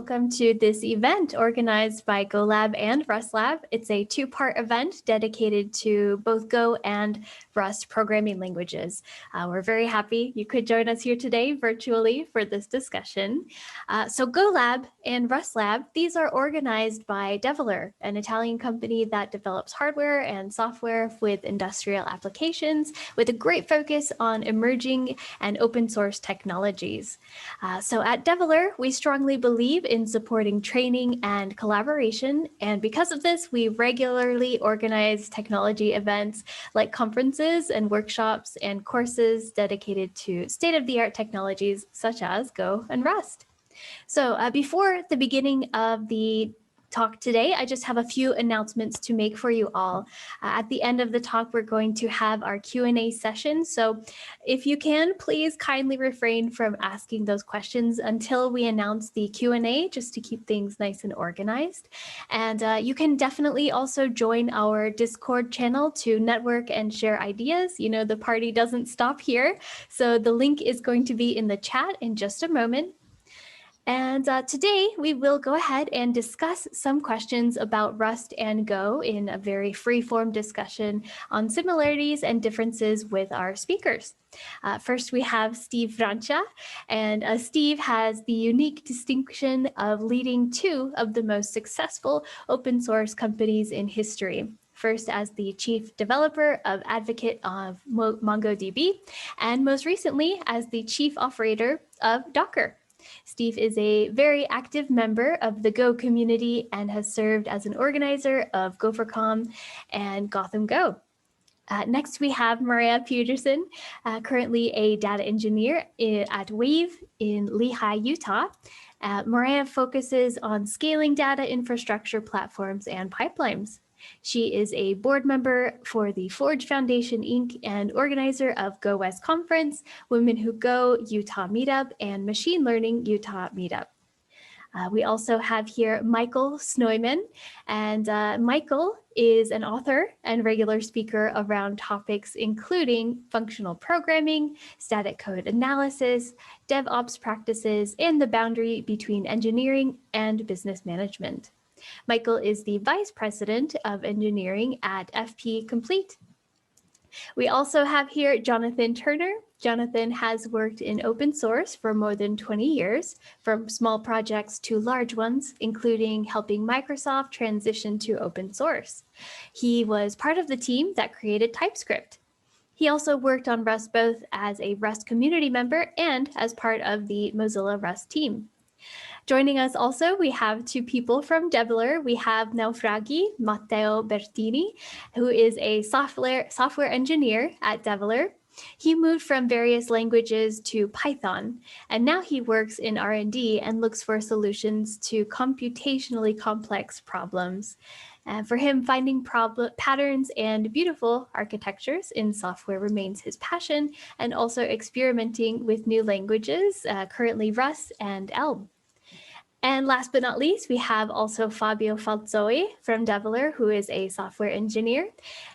welcome to this event organized by GoLab and RustLab. It's a two-part event dedicated to both Go and Rust programming languages. We're very happy you could join us here today virtually for this discussion. So GoLab and RustLab, these are organized by Develer, an Italian company that develops hardware and software with industrial applications with a great focus on emerging and open source technologies. So at Develer, we strongly believe in supporting training and collaboration. And because of this, we regularly organize technology events like conferences and workshops and courses dedicated to state-of-the-art technologies such as Go and Rust. So before the beginning of the talk today, I just have a few announcements to make for you all. At the end of the talk, we're going to have our Q&A session. So if you can, please kindly refrain from asking those questions until we announce the Q&A, just to keep things nice and organized. And you can definitely also join our Discord channel to network and share ideas. You know, the party doesn't stop here. So the link is going to be in the chat in just a moment. And today we will go ahead and discuss some questions about Rust and Go in a very free-form discussion on similarities and differences with our speakers. First, we have Steve Francia, and Steve has the unique distinction of leading two of the most successful open source companies in history. First as the chief developer of advocate of MongoDB, and most recently as the chief operator of Docker. Steve is a very active member of the Go community and has served as an organizer of GopherCon and Gotham Go. Next, we have Miriah Peterson, currently a data engineer at Wave in Lehi, Utah. Miriah focuses on scaling data infrastructure platforms and pipelines. She is a board member for the Forge Foundation, Inc. and organizer of Go West Conference, Women Who Go Utah Meetup, and Machine Learning Utah Meetup. We also have here Michael Snoyman, and Michael is an author and regular speaker around topics including functional programming, static code analysis, DevOps practices, and the boundary between engineering and business management. Michael is the Vice President of Engineering at FP Complete. We also have here Jonathan Turner. Jonathan has worked in open source for more than 20 years, from small projects to large ones, including helping Microsoft transition to open source. He was part of the team that created TypeScript. He also worked on Rust both as a Rust community member and as part of the Mozilla Rust team. Joining us also, we have two people from Develer. We have Naufragi Matteo Bertini, who is a software engineer at Develer. He moved from various languages to Python, and now he works in R&D and looks for solutions to computationally complex problems. For him, finding patterns and beautiful architectures in software remains his passion, and also experimenting with new languages, currently Rust and Elm. And last but not least, we have also Fabio Falzoi from Develer, who is a software engineer.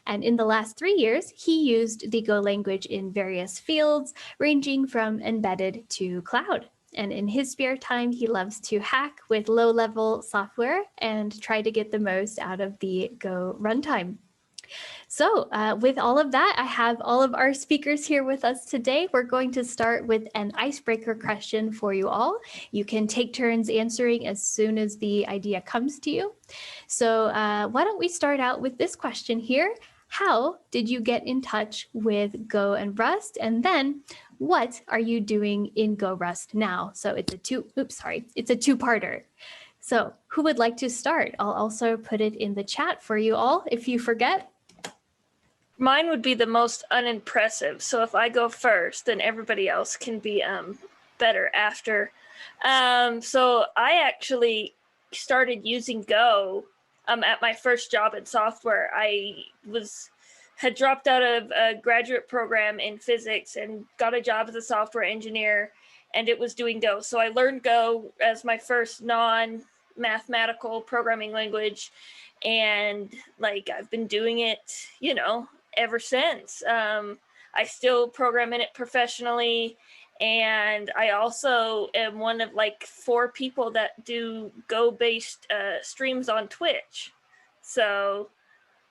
And in the last 3 years, he used the Go language in various fields, ranging from embedded to cloud. And in his spare time, he loves to hack with low-level software and try to get the most out of the Go runtime. So with all of that, I have all of our speakers here with us today. We're going to start with an icebreaker question for you all. You can take turns answering as soon as the idea comes to you. So why don't we start out with this question here? How did you get in touch with Go and Rust? And then what are you doing in Go Rust now? So it's a two-parter. So who would like to start? I'll also put it in the chat for you all if you forget. Mine would be the most unimpressive. So if I go first, then everybody else can be better after. So I actually started using Go at my first job in software. I had dropped out of a graduate program in physics and got a job as a software engineer, and it was doing Go. So I learned Go as my first non-mathematical programming language, and like I've been doing it, ever since. I still program in it professionally, And I also am one of like 4 people that do Go-based streams on Twitch. So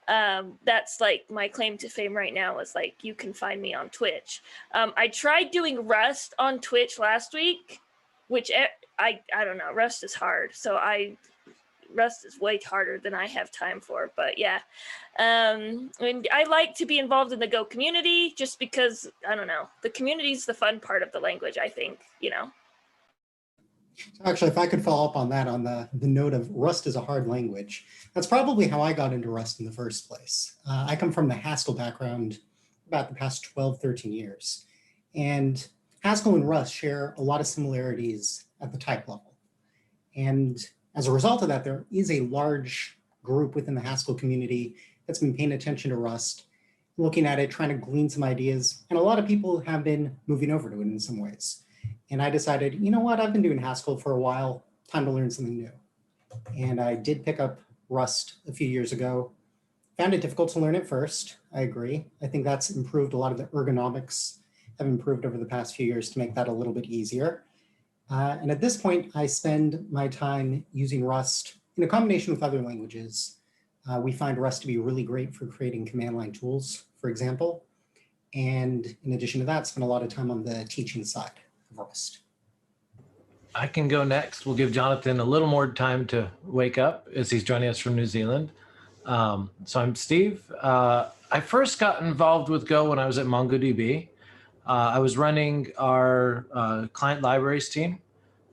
that's like my claim to fame right now is like, you can find me on Twitch. I tried doing Rust on Twitch last week, which I don't know, Rust is hard. So Rust is way harder than I have time for, but yeah. And I like to be involved in the Go community just because, I don't know, the community is the fun part of the language, I think, you know. Actually, if I could follow up on that, on the note of Rust is a hard language, that's probably how I got into Rust in the first place. I come from the Haskell background about the past 12, 13 years. And Haskell and Rust share a lot of similarities at the type level. And as a result of that, there is a large group within the Haskell community that's been paying attention to Rust, looking at it, trying to glean some ideas. And a lot of people have been moving over to it in some ways. And I decided, you know what, I've been doing Haskell for a while, time to learn something new. And I did pick up Rust a few years ago. Found it difficult to learn at first, I agree. I think that's improved. A lot of the ergonomics have improved over the past few years to make that a little bit easier. And at this point, I spend my time using Rust in a combination with other languages. We find Rust to be really great for creating command line tools, for example. And in addition to that, spend a lot of time on the teaching side of Rust. I can go next. We'll give Jonathan a little more time to wake up as he's joining us from New Zealand. So I'm Steve. I first got involved with Go when I was at MongoDB. I was running our client libraries team,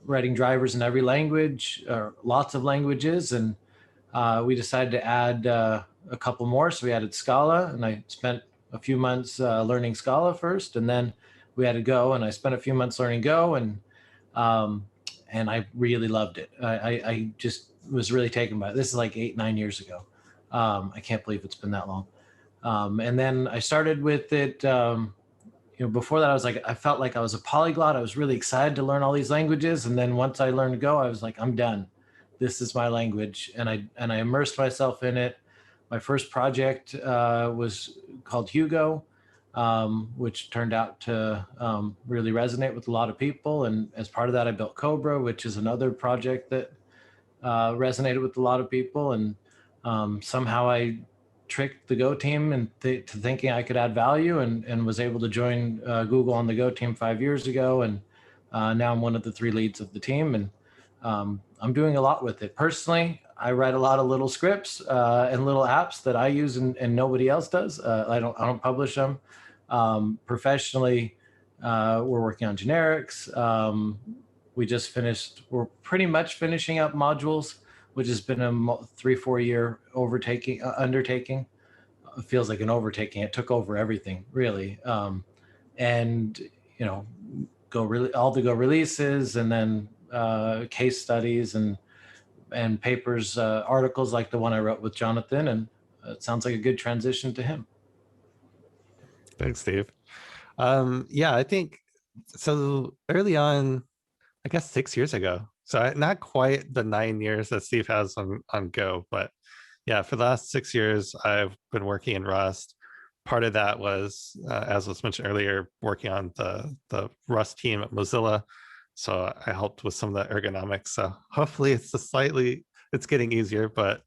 writing drivers in every language, or lots of languages, and we decided to add a couple more. So we added Scala, and I spent a few months learning Scala first, and then we added Go, and I spent a few months learning Go, and I really loved it. I just was really taken by it. This is like 8, 9 years ago. I can't believe it's been that long. And then I started with it. Before that, I felt like I was a polyglot. I was really excited to learn all these languages. And then once I learned Go, I was like, I'm done. This is my language. And I immersed myself in it. My first project was called Hugo, which turned out to really resonate with a lot of people. And as part of that, I built Cobra, which is another project that resonated with a lot of people. And somehow I tricked the Go team into thinking I could add value, and was able to join Google on the Go team 5 years ago. And now I'm one of the 3 leads of the team, and I'm doing a lot with it. Personally, I write a lot of little scripts and little apps that I use and nobody else does. I don't publish them. Professionally, we're working on generics. We're pretty much finishing up modules, which has been a 3-4 year undertaking. It feels like an overtaking. It took over everything, really. And all the Go releases, and then case studies and papers, articles like the one I wrote with Jonathan, and it sounds like a good transition to him. Thanks, Steve. Yeah, I think so. Early on, I guess 6 years ago. So not quite the 9 years that Steve has on Go, but yeah, for the last 6 years, I've been working in Rust. Part of that was, as was mentioned earlier, working on the Rust team at Mozilla. So I helped with some of the ergonomics. So hopefully it's getting easier, but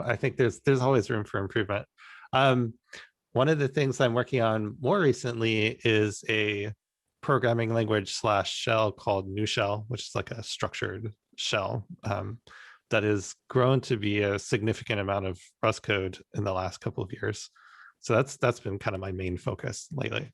I think there's always room for improvement. One of the things I'm working on more recently is a programming language / shell called New Shell, which is like a structured shell that has grown to be a significant amount of Rust code in the last couple of years. So that's been kind of my main focus lately.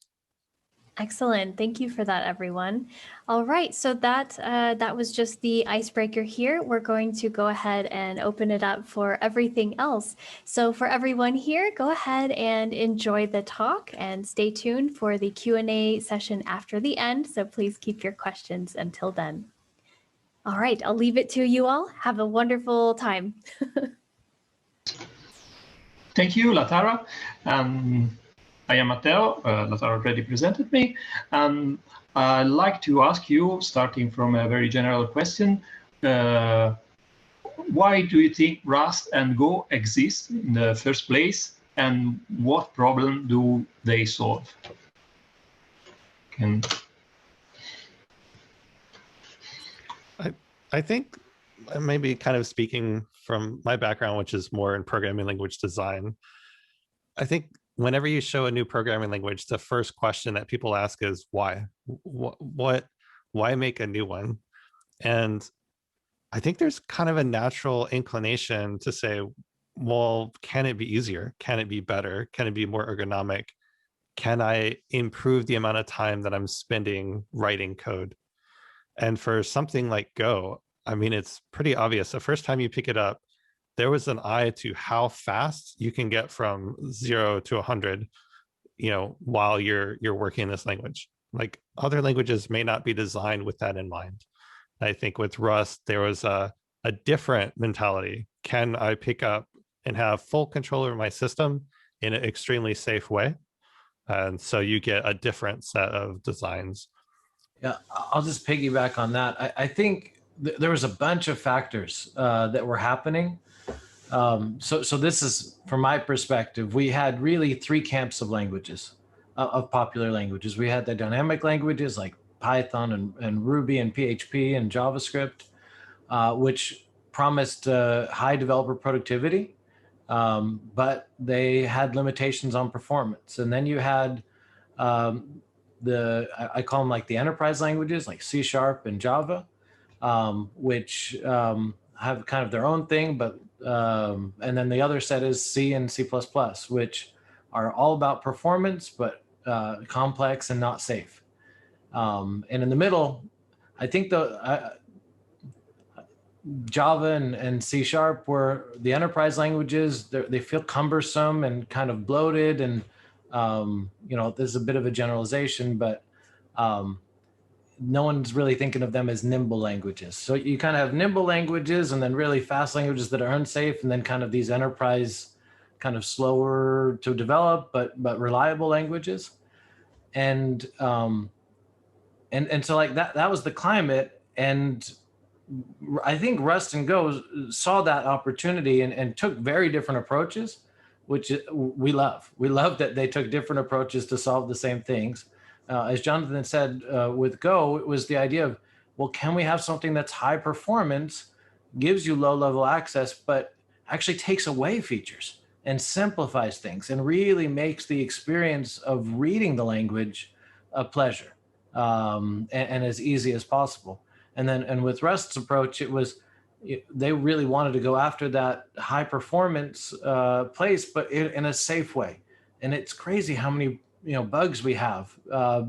Excellent. Thank you for that, everyone. All right. So that was just the icebreaker here. We're going to go ahead and open it up for everything else. So for everyone here, go ahead and enjoy the talk and stay tuned for the Q&A session after the end. So please keep your questions until then. All right. I'll leave it to you all. Have a wonderful time. Thank you, Latara. I am Matteo. Latara already presented me. And I'd like to ask you, starting from a very general question, why do you think Rust and Go exist in the first place, and what problem do they solve? I think maybe kind of speaking from my background, which is more in programming language design, I think whenever you show a new programming language, the first question that people ask is why? Why make a new one? And I think there's kind of a natural inclination to say, well, can it be easier? Can it be better? Can it be more ergonomic? Can I improve the amount of time that I'm spending writing code? And for something like Go, I mean, it's pretty obvious. The first time you pick it up, there was an eye to how fast you can get from 0 to 100, while you're working in this language. Like other languages may not be designed with that in mind. I think with Rust, there was a different mentality. Can I pick up and have full control over my system in an extremely safe way? And so you get a different set of designs. Yeah, I'll just piggyback on that. I think there was a bunch of factors that were happening. So this is, from my perspective, we had really three camps of languages, of popular languages. We had the dynamic languages like Python and Ruby and PHP and JavaScript, which promised high developer productivity, but they had limitations on performance. And then you had I call them like the enterprise languages, like C# and Java, which have kind of their own thing, but and then the other set is C and C++, which are all about performance, but complex and not safe. And in the middle, I think Java and C# were the enterprise languages. They feel cumbersome and kind of bloated, and there's a bit of a generalization, but no one's really thinking of them as nimble languages. So you kind of have nimble languages and then really fast languages that are unsafe, and then kind of these enterprise, kind of slower to develop, but reliable languages. And so like that was the climate. And I think Rust and Go saw that opportunity and took very different approaches, which we love. We love that they took different approaches to solve the same things. As Jonathan said, with Go, it was the idea of, well, can we have something that's high performance, gives you low level access, but actually takes away features and simplifies things and really makes the experience of reading the language a pleasure, and as easy as possible. And with Rust's approach, they really wanted to go after that high performance place, but in a safe way. And it's crazy how many bugs we have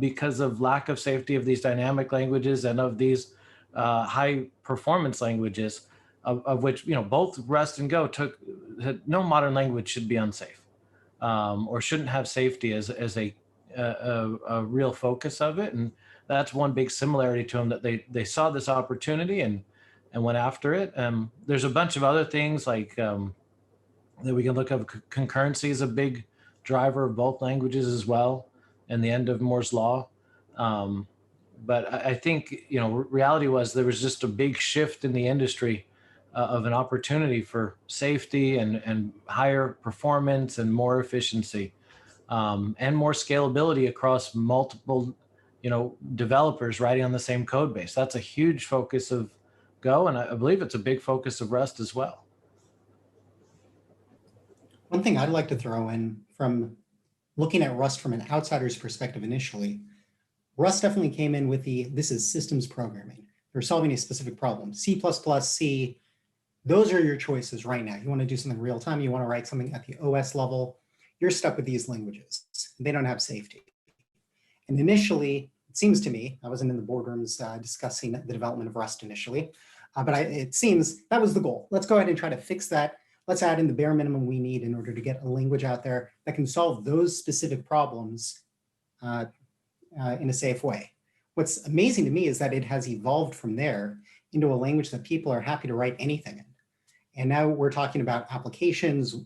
because of lack of safety of these dynamic languages and of these high performance languages, of which both Rust and Go no modern language should be unsafe, or shouldn't have safety as a real focus of it. And that's one big similarity to them, that they saw this opportunity and went after it. There's a bunch of other things like that we can look at. Concurrency is a big driver of both languages as well, and the end of Moore's law. But I think reality was there was just a big shift in the industry of an opportunity for safety and higher performance and more efficiency, and more scalability across multiple developers writing on the same code base. That's a huge focus of Go, and I believe it's a big focus of Rust as well. One thing I'd like to throw in, from looking at Rust from an outsider's perspective initially, Rust definitely came in with this is systems programming. They're solving a specific problem. C++, C, those are your choices right now. You want to do something real time, you want to write something at the OS level, you're stuck with these languages. They don't have safety. And initially, it seems to me, I wasn't in the boardrooms discussing the development of Rust initially, but it seems that was the goal. Let's go ahead and try to fix that. Let's add in the bare minimum we need in order to get a language out there that can solve those specific problems in a safe way. What's amazing to me is that it has evolved from there into a language that people are happy to write anything in. And now we're talking about applications,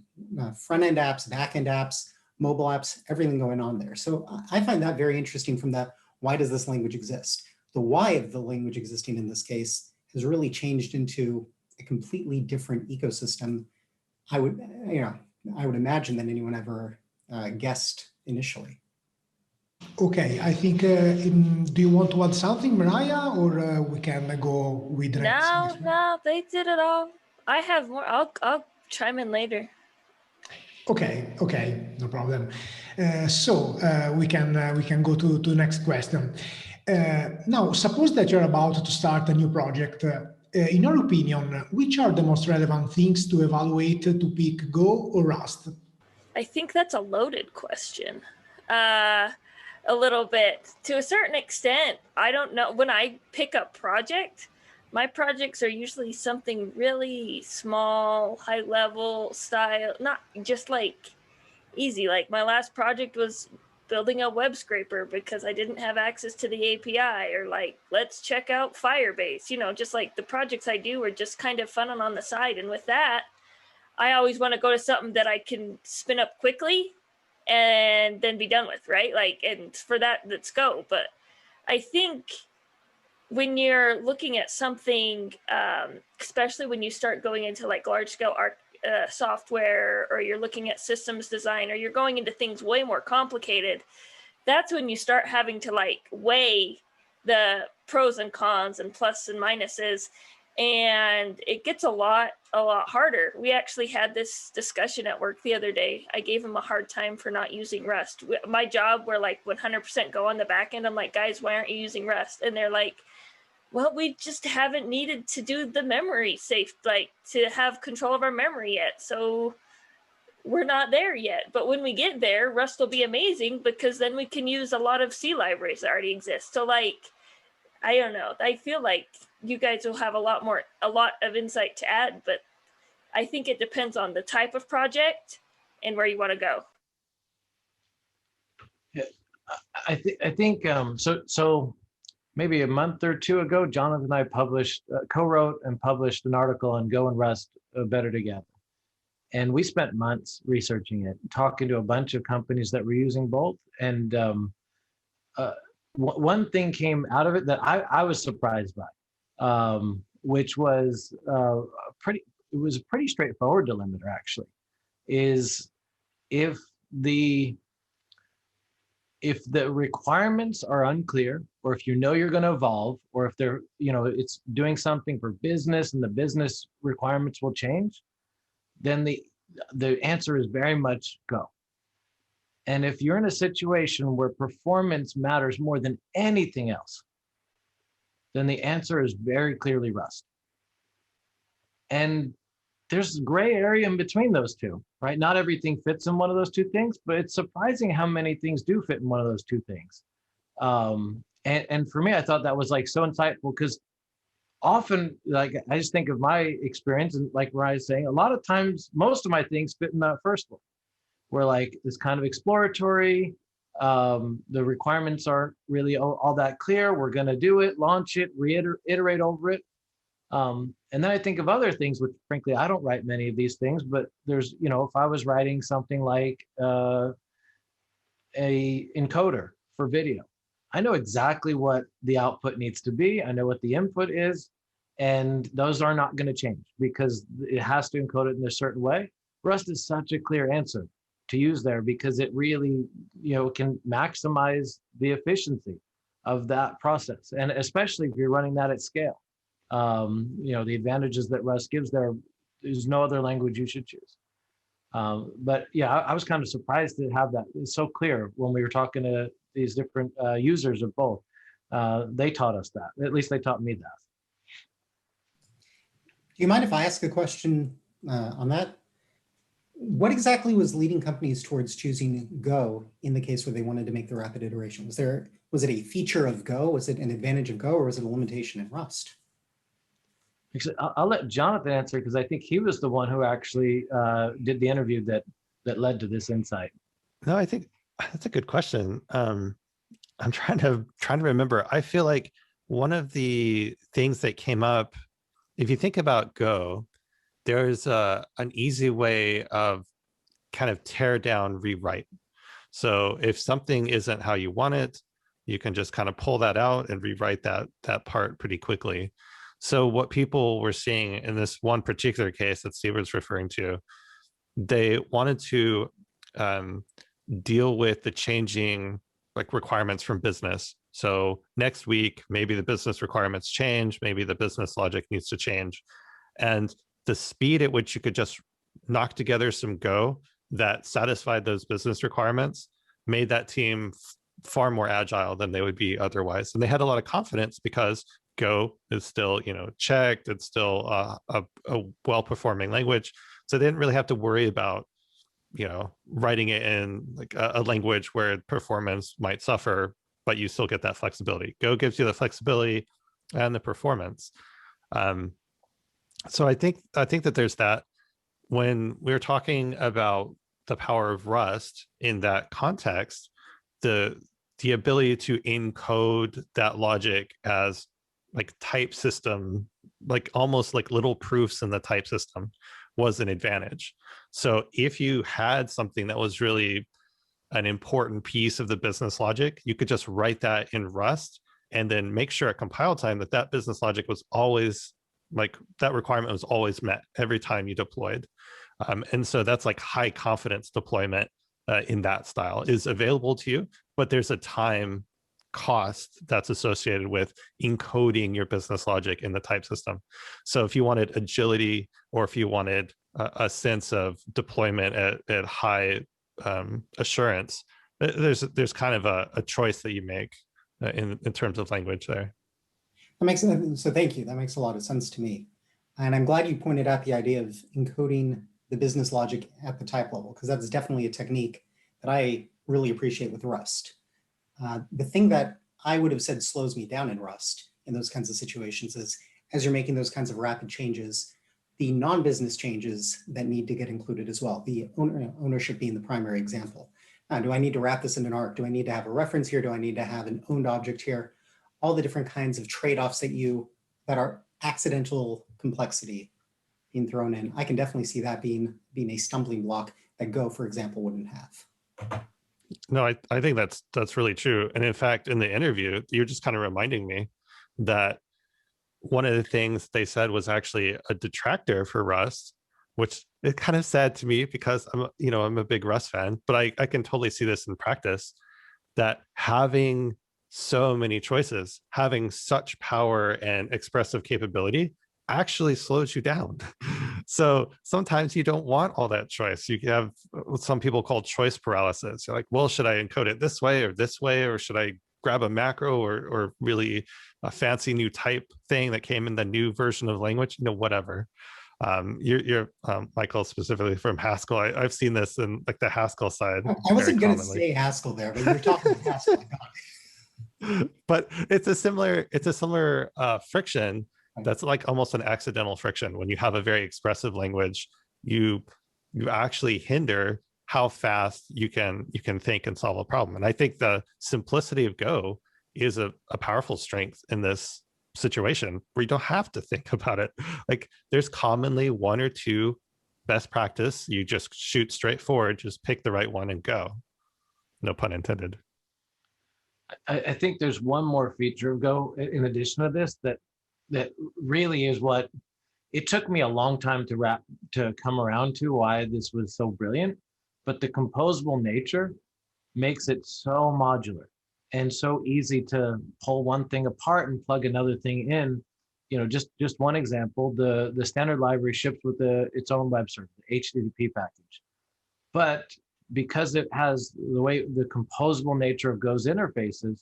front-end apps, back-end apps, mobile apps, everything going on there. So I find that very interesting from the why does this language exist? The why of the language existing in this case has really changed into a completely different ecosystem, I would imagine, than anyone ever guessed initially. Okay, I think, do you want to add something, Miriah, or we can go with the next? No, they did it all. I have more. I'll chime in later. Okay, no problem. We can go to the next question. Now, suppose that you're about to start a new project. In your opinion, which are the most relevant things to evaluate to pick Go or Rust? I think that's a loaded question. A little bit. To a certain extent, I don't know. When I pick a project, my projects are usually something really small, high level style, not just like easy. Like my last project was building a web scraper because I didn't have access to the API, or like, let's check out Firebase. Just like the projects I do are just kind of fun and on the side. And with that, I always want to go to something that I can spin up quickly and then be done with, right? Like, and for that, let's go. But I think when you're looking at something, especially when you start going into like large scale software, or you're looking at systems design, or you're going into things way more complicated, that's when you start having to like weigh the pros and cons and plus and minuses. And it gets a lot harder. We actually had this discussion at work the other day. I gave him a hard time for not using Rust. My job, we're like 100% Go on the back end. I'm like, guys, why aren't you using Rust? And they're like, well, we just haven't needed to do the memory safe, like to have control of our memory yet. So we're not there yet. But when we get there, Rust will be amazing, because then we can use a lot of C libraries that already exist. So like, I don't know. I feel like you guys will have a lot of insight to add, but I think it depends on the type of project and where you want to go. Yeah, I think so maybe a month or two ago, Jonathan and I co-wrote and published an article on Go and Rust Better Together. And we spent months researching it, talking to a bunch of companies that were using both. And one thing came out of it that I was surprised by, which was it was a pretty straightforward delimiter, actually, is if the requirements are unclear, or if you're going to evolve, or if they're, it's doing something for business and the business requirements will change, then the answer is very much Go. And if you're in a situation where performance matters more than anything else, then the answer is very clearly Rust. And there's a gray area in between those two, right? Not everything fits in one of those two things, but it's surprising how many things do fit in one of those two things. And for me, I thought that was like so insightful, because often, like, I just think of my experience, and like Miriah is saying, a lot of times, most of my things fit in that first one, where like it's kind of exploratory. The requirements aren't really all that clear. We're going to do it, launch it, iterate over it. And then I think of other things, which frankly, I don't write many of these things, but there's, if I was writing something like a encoder for video, I know exactly what the output needs to be. I know what the input is, and those are not going to change because it has to encode it in a certain way. Rust is such a clear answer to use there, because it really, can maximize the efficiency of that process. And especially if you're running that at scale, the advantages that Rust gives there's no other language you should choose. But yeah, I was kind of surprised to have that. It's so clear when we were talking to these different users of both. They taught us that. At least they taught me that. Do you mind if I ask a question on that? What exactly was leading companies towards choosing Go in the case where they wanted to make the rapid iteration? Was it a feature of Go? Was it an advantage of Go, or was it a limitation in Rust? Actually, I'll let Jonathan answer, because I think he was the one who actually did the interview that led to this insight. No, I think that's a good question. I'm trying to remember. I feel like one of the things that came up, if you think about Go, there's an easy way of kind of tear down, rewrite. So if something isn't how you want it, you can just kind of pull that out and rewrite that part pretty quickly. So what people were seeing in this one particular case that Steve was referring to, they wanted to deal with the changing like requirements from business. So next week, maybe the business requirements change, maybe the business logic needs to change. And the speed at which you could just knock together some Go that satisfied those business requirements made that team far more agile than they would be otherwise. And they had a lot of confidence because Go is still, checked. It's still a well-performing language. So they didn't really have to worry about, writing it in like a language where performance might suffer, but you still get that flexibility. Go gives you the flexibility and the performance. So I think that there's that. When we're talking about the power of Rust in that context, the ability to encode that logic as like type system, like almost like little proofs in the type system, was an advantage. So if you had something that was really an important piece of the business logic, you could just write that in Rust and then make sure at compile time that business logic was always, like, that requirement was always met every time you deployed. And so that's like high confidence deployment in that style is available to you, but there's a time cost that's associated with encoding your business logic in the type system. So if you wanted agility, or if you wanted a sense of deployment at high assurance, there's kind of a choice that you make in terms of language there. That makes sense. So thank you. That makes a lot of sense to me. And I'm glad you pointed out the idea of encoding the business logic at the type level, because that's definitely a technique that I really appreciate with Rust. The thing that I would have said slows me down in Rust in those kinds of situations is, as you're making those kinds of rapid changes, the non-business changes that need to get included as well, the ownership being the primary example. Do I need to wrap this in an arc? Do I need to have a reference here? Do I need to have an owned object here? All the different kinds of trade-offs that are accidental complexity being thrown in. I can definitely see that being a stumbling block that Go, for example, wouldn't have. No, I think that's really true. And in fact, in the interview, you're just kind of reminding me that one of the things they said was actually a detractor for Rust, which is kind of sad to me because I'm a big Rust fan, but I can totally see this in practice, that having so many choices, having such power and expressive capability actually slows you down. So sometimes you don't want all that choice. You have what some people call choice paralysis. You're like, well, should I encode it this way, or should I grab a macro or really a fancy new type thing that came in the new version of language, whatever. You're Michael, specifically from Haskell. I've seen this in like the Haskell side. I wasn't going to say Haskell there, but you're talking about Haskell. But it's a similar friction that's like almost an accidental friction. When you have a very expressive language, you actually hinder how fast you can think and solve a problem. And I think the simplicity of Go is a powerful strength in this situation where you don't have to think about it. Like, there's commonly one or two best practice. You just shoot straight forward, just pick the right one and go. No pun intended. I think there's one more feature of Go in addition to this that really is what it took me a long time to come around to why this was so brilliant. But the composable nature makes it so modular and so easy to pull one thing apart and plug another thing in. Just one example, the standard library ships with its own web server, the HTTP package. But because it has the composable nature of Go's interfaces,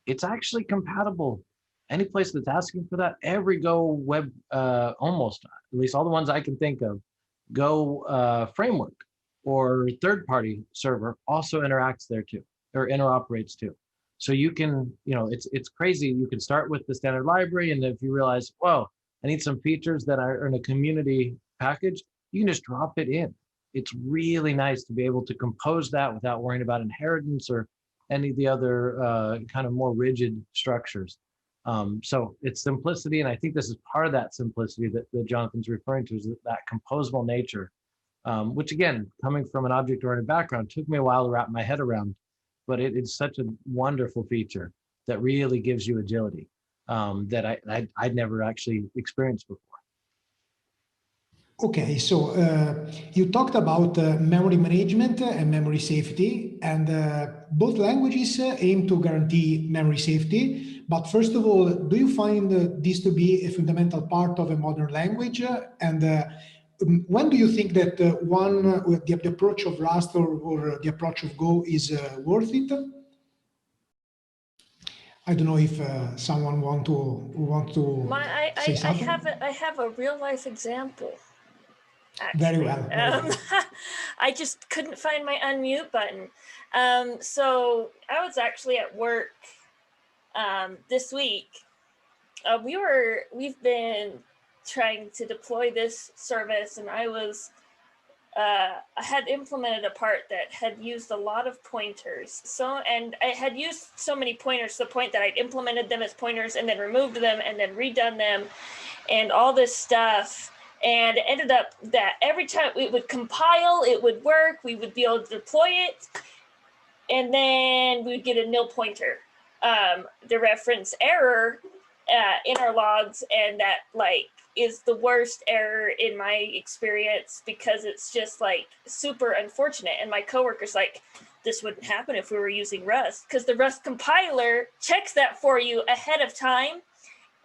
it's actually compatible. Any place that's asking for that, every Go web, almost, at least all the ones I can think of, Go framework or third-party server also interacts there too, or interoperates too. So you can, it's crazy. You can start with the standard library, and if you realize, whoa, I need some features that are in a community package, you can just drop it in. It's really nice to be able to compose that without worrying about inheritance or any of the other kind of more rigid structures. So it's simplicity, and I think this is part of that simplicity that Jonathan's referring to, is that composable nature, which again, coming from an object-oriented background, took me a while to wrap my head around, but it's such a wonderful feature that really gives you agility that I'd never actually experienced before. Okay, so you talked about memory management and memory safety, and both languages aim to guarantee memory safety. But first of all, do you find this to be a fundamental part of a modern language? And when do you think that with the approach of Rust or the approach of Go is worth it? I don't know if someone want to say something. I have a real life example. Actually. Very well. I just couldn't find my unmute button. So I was actually at work this week. We've been trying to deploy this service, and I had implemented a part that had used a lot of pointers. And I had used so many pointers to the point that I'd implemented them as pointers and then removed them and then redone them and all this stuff. And it ended up that every time it would compile, it would work, we would be able to deploy it, and then we'd get a nil pointer, the reference error in our logs, and that is the worst error in my experience because it's just super unfortunate. And my coworker's like, this wouldn't happen if we were using Rust, because the Rust compiler checks that for you ahead of time,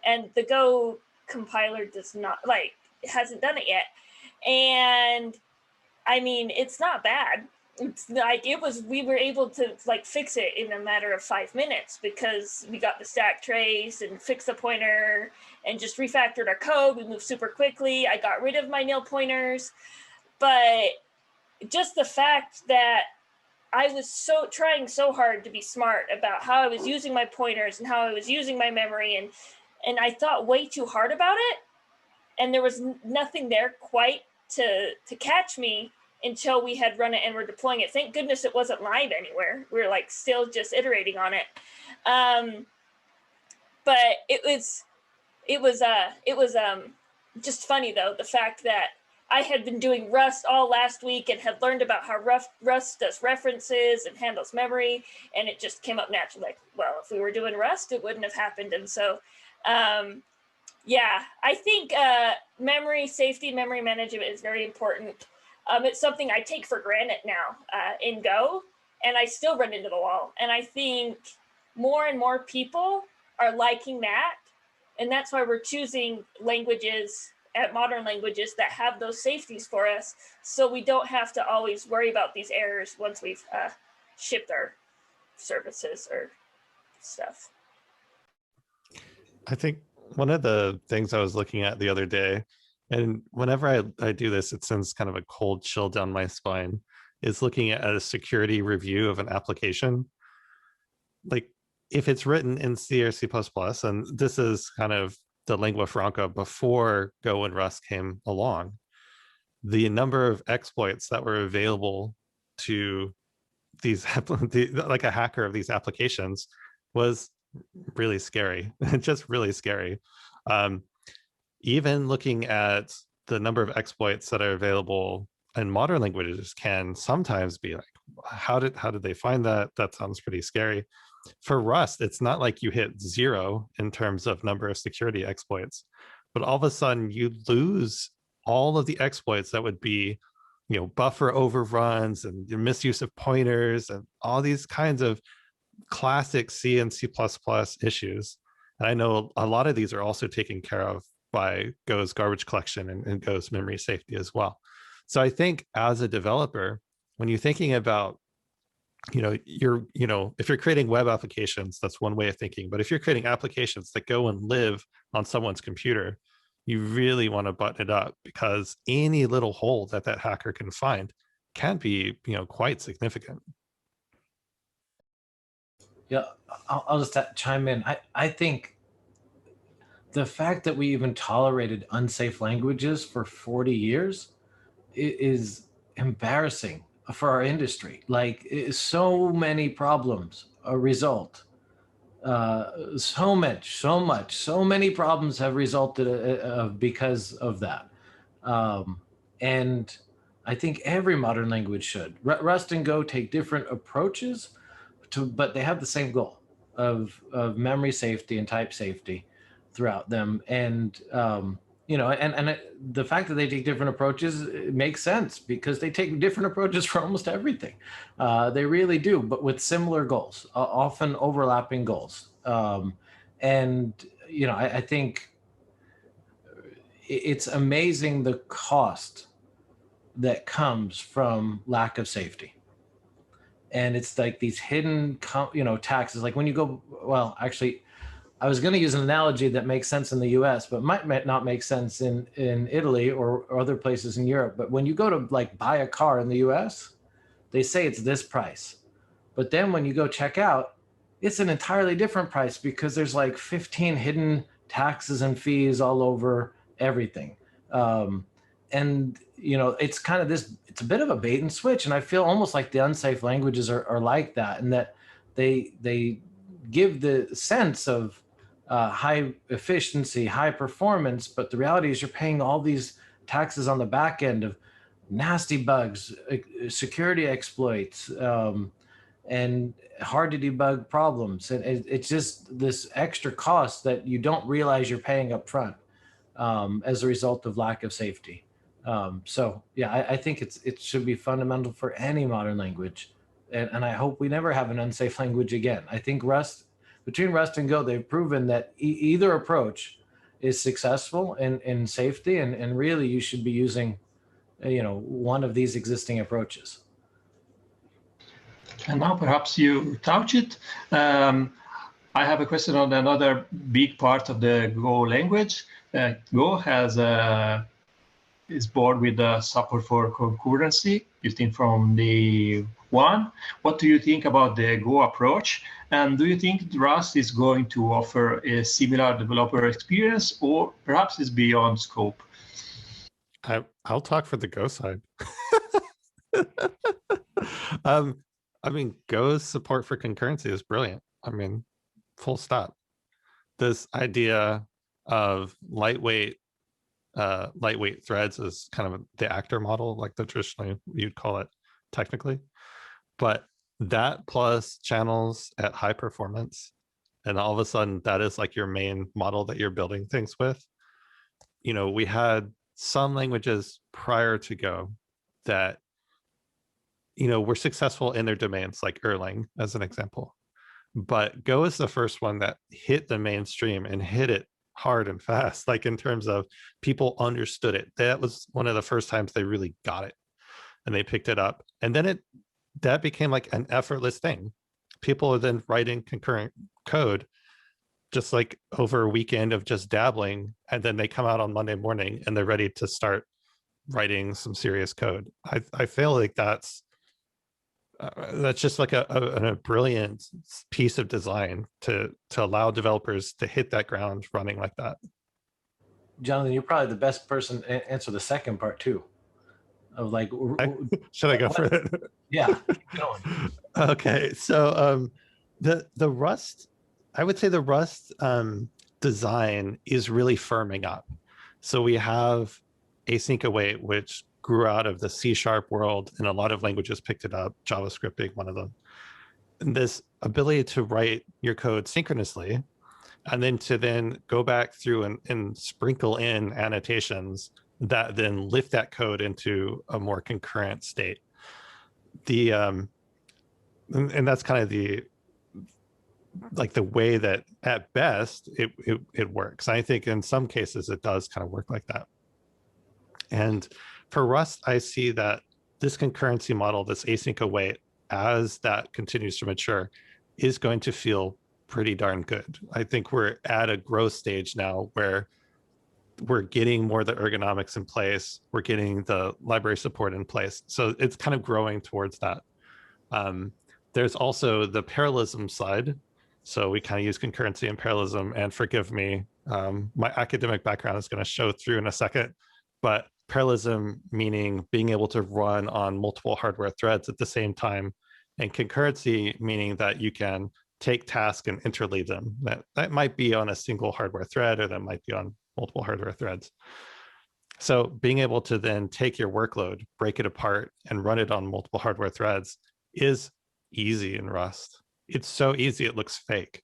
and the Go compiler does not, hasn't done it yet. And I mean, it's not bad. It's we were able to fix it in a matter of 5 minutes because we got the stack trace and fixed the pointer and just refactored our code. We moved super quickly. I got rid of my nil pointers. But just the fact that I was trying so hard to be smart about how I was using my pointers and how I was using my memory, and I thought way too hard about it. And there was nothing there quite to catch me until we had run it and we're deploying it. Thank goodness it wasn't live anywhere. We were still just iterating on it. But it was just funny though, the fact that I had been doing Rust all last week and had learned about how Rust does references and handles memory, and it just came up naturally. Well, if we were doing Rust, it wouldn't have happened. And so, yeah, I think memory safety, memory management is very important. It's something I take for granted now in Go, and I still run into the wall. And I think more and more people are liking that. And that's why we're choosing languages, modern languages, that have those safeties for us, so we don't have to always worry about these errors once we've shipped our services or stuff. I think one of the things I was looking at the other day, and whenever I do this, it sends kind of a cold chill down my spine, is looking at a security review of an application. If it's written in C or C++, and this is kind of the lingua franca before Go and Rust came along, the number of exploits that were available to these, a hacker of these applications, was really scary, just really scary. Even looking at the number of exploits that are available in modern languages can sometimes be how did they find that? That sounds pretty scary. For Rust, it's not like you hit 0 in terms of number of security exploits, but all of a sudden you lose all of the exploits that would be, buffer overruns and misuse of pointers and all these kinds of classic C and C++ issues. And I know a lot of these are also taken care of by Go's garbage collection and Go's memory safety as well. So I think as a developer, when you're thinking about, if you're creating web applications, that's one way of thinking. But if you're creating applications that go and live on someone's computer, you really want to button it up, because any little hole that hacker can find can be, quite significant. Yeah, I'll just chime in. I think the fact that we even tolerated unsafe languages for 40 years is embarrassing for our industry. So many problems result. So many problems have resulted because of that. And I think every modern language should. Rust and Go take different approaches, but they have the same goal of memory safety and type safety throughout them. And you know, the fact that they take different approaches, it makes sense because they take different approaches for almost everything. They really do, but with similar goals, often overlapping goals. And, you know, I think it's amazing the cost that comes from lack of safety. And it's like these hidden, you know, taxes. Like when you go, well, actually, I was going to use an analogy that makes sense in the US, but might not make sense in Italy or other places in Europe. But when you go to like buy a car in the US, they say it's this price. But then when you go check out, it's an entirely different price because there's like 15 hidden taxes and fees all over everything. And, you know, it's kind of this, it's a bit of a bait and switch. And I feel almost like the unsafe languages are like that, and that they give the sense of high efficiency, high performance, but the reality is you're paying all these taxes on the back end of nasty bugs, security exploits, and hard to debug problems. And it's just this extra cost that you don't realize you're paying up front as a result of lack of safety. So yeah, I think it should be fundamental for any modern language. And I hope we never have an unsafe language again. I think between Rust and Go, they've proven that either approach is successful in safety, and really you should be using, you know, one of these existing approaches. And now perhaps you touch it. I have a question on another big part of the Go language. Go is born with the support for concurrency built in from the one. What do you think about the Go approach? And do you think Rust is going to offer a similar developer experience, or perhaps it's beyond scope? I'll talk for the Go side. I mean, Go's support for concurrency is brilliant. I mean, full stop. This idea of lightweight threads is kind of the actor model, like the traditionally you'd call it technically, but that plus channels at high performance, and all of a sudden that is like your main model that you're building things with. You know, we had some languages prior to Go that, you know, were successful in their domains, like Erlang as an example, but Go is the first one that hit the mainstream and hit it hard and fast, like in terms of people understood it. That was one of the first times they really got it and they picked it up, and then that became like an effortless thing. People are then writing concurrent code just like over a weekend of just dabbling, and then they come out on Monday morning and they're ready to start writing some serious code. I feel like that's just like a brilliant piece of design to allow developers to hit that ground running like that. Jonathan, you're probably the best person to answer the second part too. Of like, should I go for it? Yeah, keep going. Okay, so the Rust, I would say the Rust design is really firming up. So we have async await, which grew out of the C# world, and a lot of languages picked it up, JavaScript being one of them. And this ability to write your code synchronously, and then to go back through and sprinkle in annotations that then lift that code into a more concurrent state. And that's kind of the way that at best it works. I think in some cases it does kind of work like that. And for Rust, I see that this concurrency model, this async await, as that continues to mature, is going to feel pretty darn good. I think we're at a growth stage now where we're getting more of the ergonomics in place. We're getting the library support in place. So it's kind of growing towards that. There's also the parallelism side. So we kind of use concurrency and parallelism, and forgive me, my academic background is going to show through in a second, but parallelism meaning being able to run on multiple hardware threads at the same time, and concurrency meaning that you can take tasks and interleave them. That might be on a single hardware thread, or that might be on multiple hardware threads. So being able to then take your workload, break it apart, and run it on multiple hardware threads is easy in Rust. It's so easy it looks fake.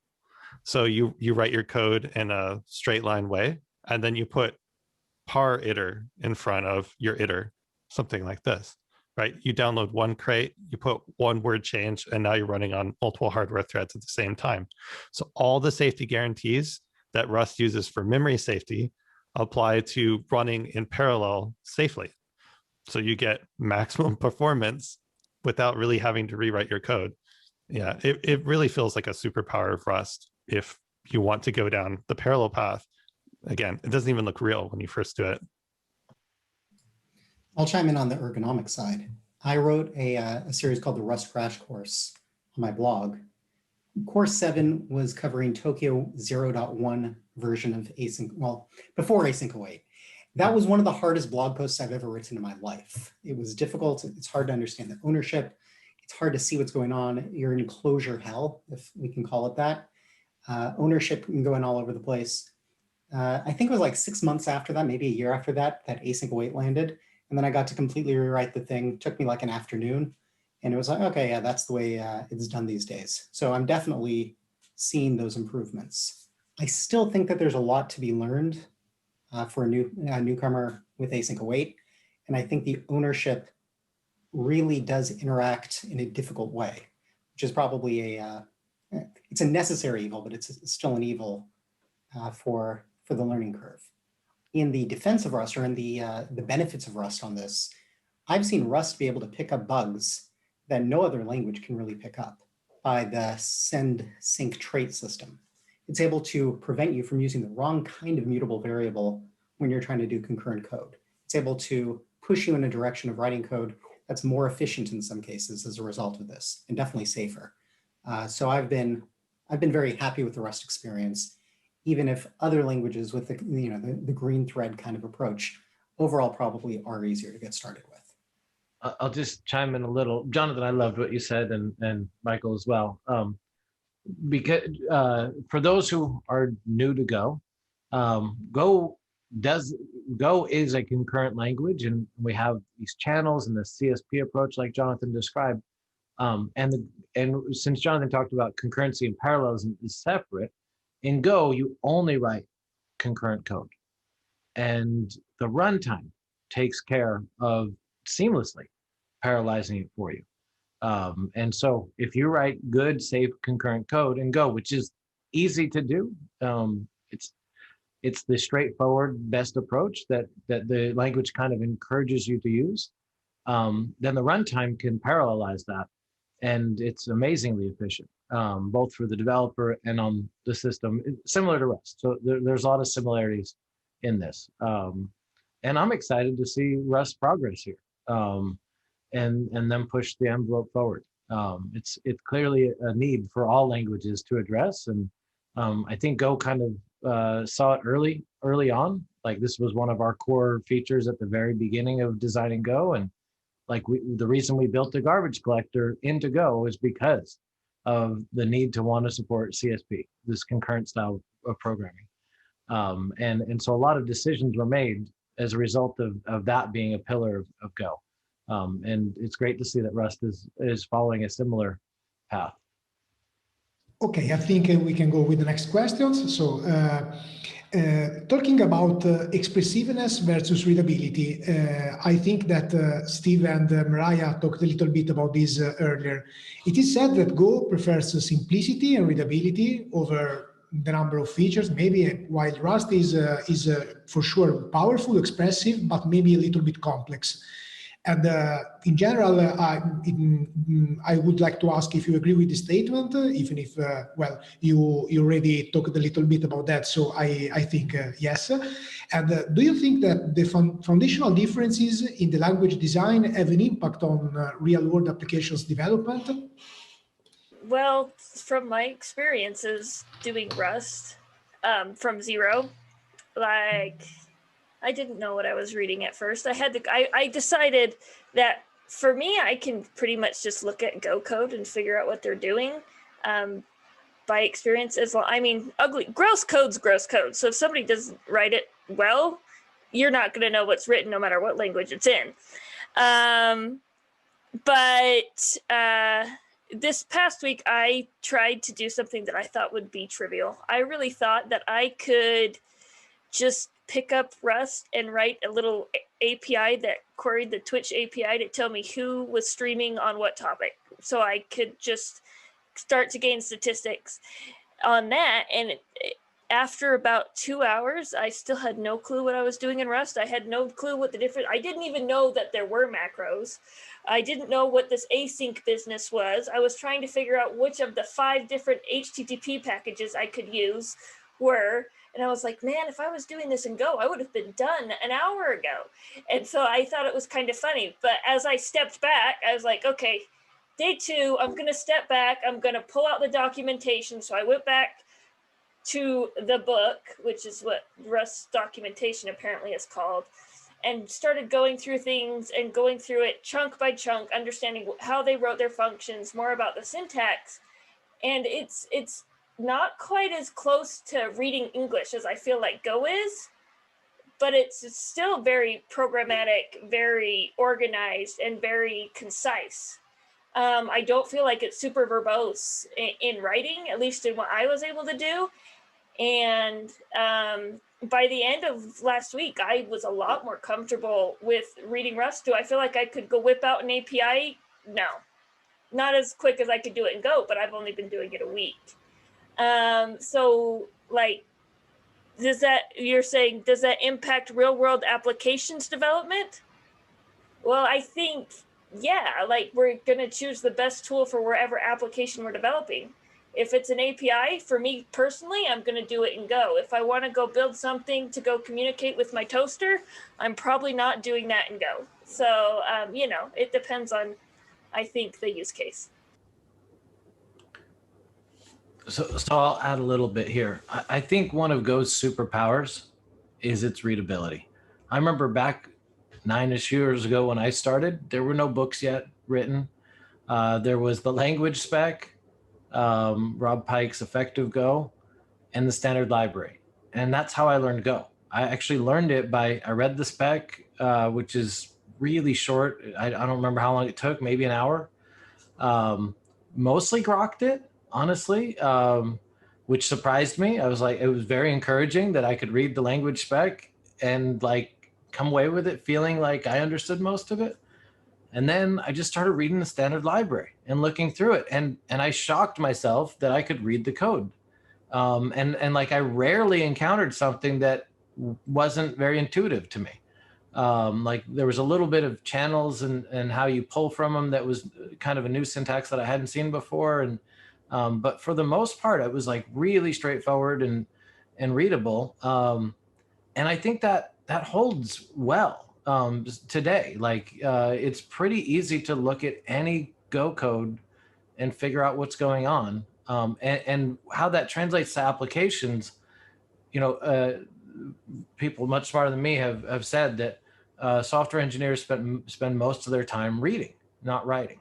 So you write your code in a straight line way, and then you put par iter in front of your iter, something like this, right? You download one crate, you put one word change, and now you're running on multiple hardware threads at the same time. So all the safety guarantees that Rust uses for memory safety apply to running in parallel safely. So you get maximum performance without really having to rewrite your code. Yeah, it really feels like a superpower of Rust if you want to go down the parallel path. Again, it doesn't even look real when you first do it. I'll chime in on the ergonomic side. I wrote a series called the Rust Crash Course on my blog. Course 7 was covering Tokyo 0.1 version of async, well, before async await. That was one of the hardest blog posts I've ever written in my life. It was difficult. It's hard to understand the ownership. It's hard to see what's going on. You're in closure hell, if we can call it that. Ownership can go in all over the place. I think it was like 6 months after that, maybe a year after that, that async await landed. And then I got to completely rewrite the thing. It took me like an afternoon. And it was like, okay, yeah, that's the way it's done these days. So I'm definitely seeing those improvements. I still think that there's a lot to be learned for a newcomer with async await. And I think the ownership really does interact in a difficult way, which is probably it's a necessary evil, but it's still an evil for the learning curve. In the defense of Rust, or in the benefits of Rust on this, I've seen Rust be able to pick up bugs that no other language can really pick up by the send sync trait system. It's able to prevent you from using the wrong kind of mutable variable when you're trying to do concurrent code. It's able to push you in a direction of writing code that's more efficient in some cases as a result of this, and definitely safer. So I've been very happy with the Rust experience, even if other languages with the green thread kind of approach overall probably are easier to get started with. I'll just chime in a little. Jonathan, I loved what you said, and Michael as well. Because for those who are new to Go, Go is a concurrent language, and we have these channels and the CSP approach, like Jonathan described. And since Jonathan talked about concurrency and parallelism is separate, in Go you only write concurrent code, and the runtime takes care of seamlessly parallelizing it for you. And so if you write good, safe concurrent code in Go, which is easy to do, it's the straightforward best approach that the language kind of encourages you to use, then the runtime can parallelize that. And it's amazingly efficient, both for the developer and on the system, similar to Rust. So there's a lot of similarities in this. And I'm excited to see Rust progress here, and then push the envelope forward. It's clearly a need for all languages to address. And I think Go kind of saw it early on. Like, this was one of our core features at the very beginning of designing Go. And like the reason we built the garbage collector into Go is because of the need to want to support CSP, this concurrent style of programming. And so a lot of decisions were made as a result of that being a pillar of Go. And it's great to see that Rust is following a similar path. Okay, I think we can go with the next questions. So talking about expressiveness versus readability, I think that Steve and Miriah talked a little bit about this earlier. It is said that Go prefers simplicity and readability over the number of features, maybe, while Rust is for sure powerful, expressive, but maybe a little bit complex. And in general, I would like to ask if you agree with the statement, even if, well, you already talked a little bit about that, so I think yes. And do you think that the foundational differences in the language design have an impact on real-world applications development? Well, from my experiences doing Rust from zero, like, I didn't know what I was reading at first. I decided that for me, I can pretty much just look at Go code and figure out what they're doing by experience. Gross code's gross code. So if somebody doesn't write it well, you're not going to know what's written no matter what language it's in. But this past week, I tried to do something that I thought would be trivial. I really thought that I could just pick up Rust and write a little API that queried the Twitch API to tell me who was streaming on what topic. So I could just start to gain statistics on that. And after about 2 hours, I still had no clue what I was doing in Rust. I had no clue what I didn't even know that there were macros. I didn't know what this async business was. I was trying to figure out which of the 5 different HTTP packages I could use were. And I was like, man, if I was doing this in Go, I would have been done an hour ago. And so I thought it was kind of funny. But as I stepped back, I was like, okay, day 2, I'm going to step back. I'm going to pull out the documentation. So I went back to the book, which is what Rust documentation apparently is called, and started going through things and going through it chunk by chunk, understanding how they wrote their functions, more about the syntax. And it's not quite as close to reading English as I feel like Go is, but it's still very programmatic, very organized, and very concise. I don't feel like it's super verbose in writing, at least in what I was able to do. And by the end of last week, I was a lot more comfortable with reading Rust. Do I feel like I could go whip out an API? No, not as quick as I could do it in Go, but I've only been doing it a week. So like, does that impact real world applications development? Well, I think, yeah, like we're going to choose the best tool for wherever application we're developing. If it's an API, for me personally, I'm going to do it in Go. If I want to go build something to go communicate with my toaster, I'm probably not doing that in Go. So, it depends on, I think, the use case. So I'll add a little bit here. I think one of Go's superpowers is its readability. I remember back 9-ish years ago when I started, there were no books yet written. There was the language spec, Rob Pike's Effective Go, and the standard library. And that's how I learned Go. I actually learned it I read the spec, which is really short. I don't remember how long it took, maybe an hour. Mostly grokked it, honestly, which surprised me. I was like, it was very encouraging that I could read the language spec and like come away with it feeling like I understood most of it. And then I just started reading the standard library and looking through it. And I shocked myself that I could read the code. And like I rarely encountered something that wasn't very intuitive to me. Like there was a little bit of channels and how you pull from them that was kind of a new syntax that I hadn't seen before. And but for the most part, it was like really straightforward and readable. And I think that holds well today. Like it's pretty easy to look at any Go code and figure out what's going on. And how that translates to applications, people much smarter than me have said that software engineers spend most of their time reading, not writing.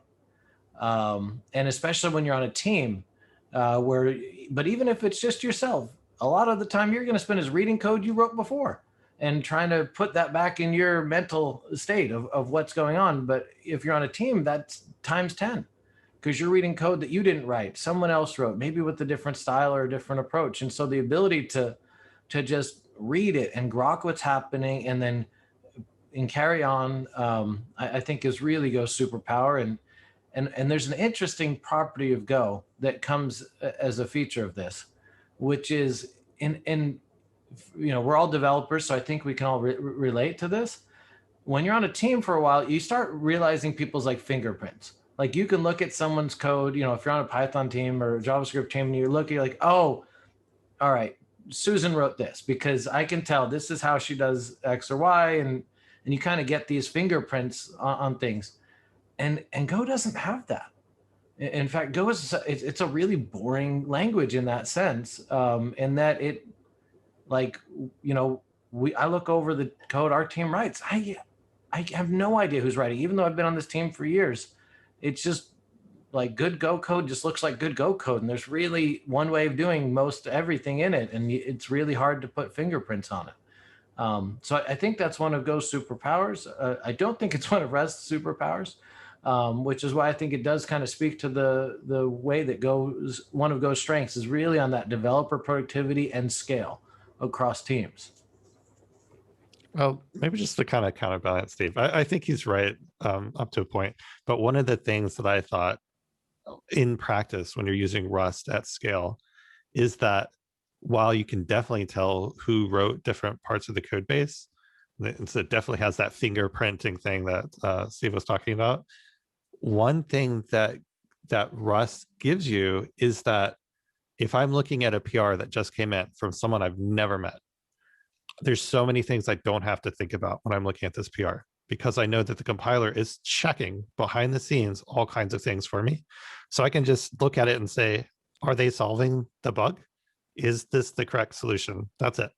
And especially when you're on a team but even if it's just yourself, a lot of the time you're going to spend is reading code you wrote before and trying to put that back in your mental state of what's going on. But if you're on a team, that's times 10 because you're reading code that you didn't write, someone else wrote, maybe with a different style or a different approach. And so the ability to just read it and grok what's happening and then carry on, I think is really Go's superpower. And there's an interesting property of Go that comes as a feature of this, which is we're all developers, so I think we can all relate to this. When you're on a team for a while, you start realizing people's like fingerprints. Like you can look at someone's code, if you're on a Python team or a JavaScript team, and you're like, oh, all right, Susan wrote this because I can tell this is how she does X or Y, and you kind of get these fingerprints on things. And Go doesn't have that. In fact, Go it's a really boring language in that sense, in that it, like, I look over the code our team writes. I have no idea who's writing, even though I've been on this team for years. It's just like good Go code just looks like good Go code, and there's really one way of doing most everything in it, and it's really hard to put fingerprints on it. So I think that's one of Go's superpowers. I don't think it's one of Rust's superpowers. Which is why I think it does kind of speak to the way that one of Go's strengths is really on that developer productivity and scale across teams. Well, maybe just to kind of counterbalance Steve, I think he's right up to a point. But one of the things that I thought in practice when you're using Rust at scale is that while you can definitely tell who wrote different parts of the code base, so it definitely has that fingerprinting thing that Steve was talking about. One thing that Rust gives you is that if I'm looking at a PR that just came in from someone I've never met, there's so many things I don't have to think about when I'm looking at this PR, because I know that the compiler is checking behind the scenes all kinds of things for me. So I can just look at it and say, are they solving the bug? Is this the correct solution? That's it.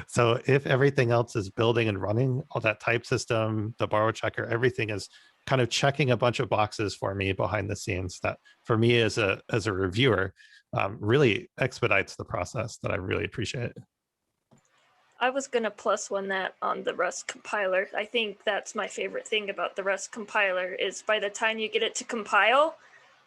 So if everything else is building and running, all that type system, the borrow checker, everything is kind of checking a bunch of boxes for me behind the scenes, that for me as a reviewer really expedites the process, that I really appreciate. I was going to +1 that on the Rust compiler. I think that's my favorite thing about the Rust compiler is by the time you get it to compile,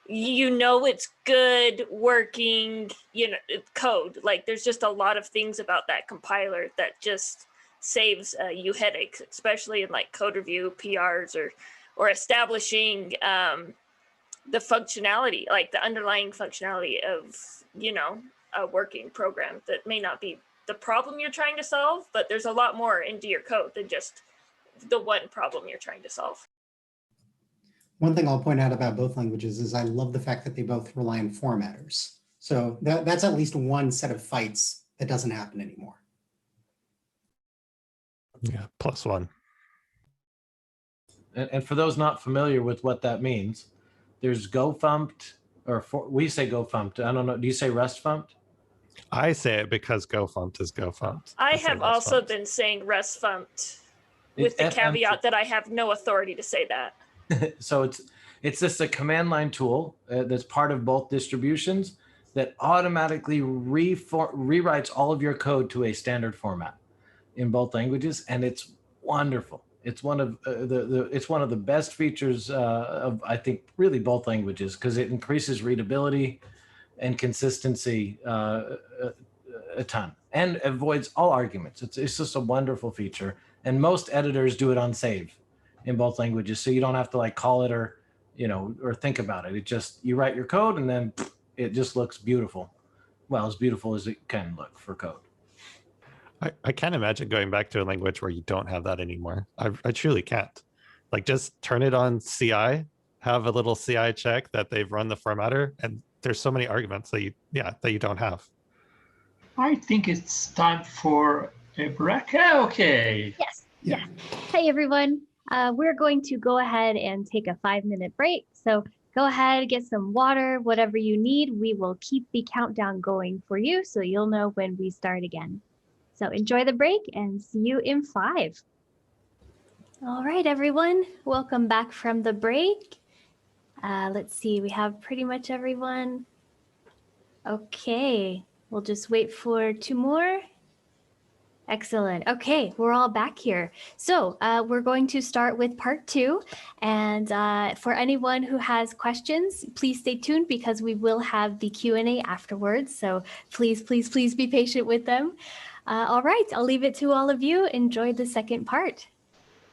you know it's good working, you know, code. Like there's just a lot of things about that compiler that just saves you headaches, especially in like code review, PRs, or establishing the functionality, like the underlying functionality of, you know, a working program that may not be the problem you're trying to solve, but there's a lot more into your code than just the one problem you're trying to solve. One thing I'll point out about both languages is I love the fact that they both rely on formatters. So that's at least one set of fights that doesn't happen anymore. Yeah, +1. And for those not familiar with what that means, there's go-fumped, or we say go-fumped. I don't know. Do you say rust-fumped? I say it because go-fumped is go-fumped. I have also been saying rust-fumped with the caveat that I have no authority to say that. So it's just a command line tool that's part of both distributions that automatically rewrites all of your code to a standard format in both languages, and it's wonderful. It's one of the best features of, I think, really both languages, because it increases readability and consistency a ton, and avoids all arguments. It's just a wonderful feature, and most editors do it on save in both languages, so you don't have to like call it or, you know, or think about it. It just, you write your code and then it just looks beautiful. Well, as beautiful as it can look for code. I can't imagine going back to a language where you don't have that anymore. I truly can't. Like, just turn it on CI, have a little CI check that they've run the formatter, and there's so many arguments that you don't have. I think it's time for a break. Okay. Yes. Yeah. Hey, everyone. We're going to go ahead and take a 5-minute break. So go ahead, get some water, whatever you need. We will keep the countdown going for you so you'll know when we start again. So enjoy the break and see you in 5. All right, everyone. Welcome back from the break. Let's see, we have pretty much everyone. Okay, we'll just wait for 2 more. Excellent. Okay, we're all back here. So we're going to start with part 2. And for anyone who has questions, please stay tuned because we will have the Q&A afterwards. So please, please, please be patient with them. All right, I'll leave it to all of you. Enjoy the second part.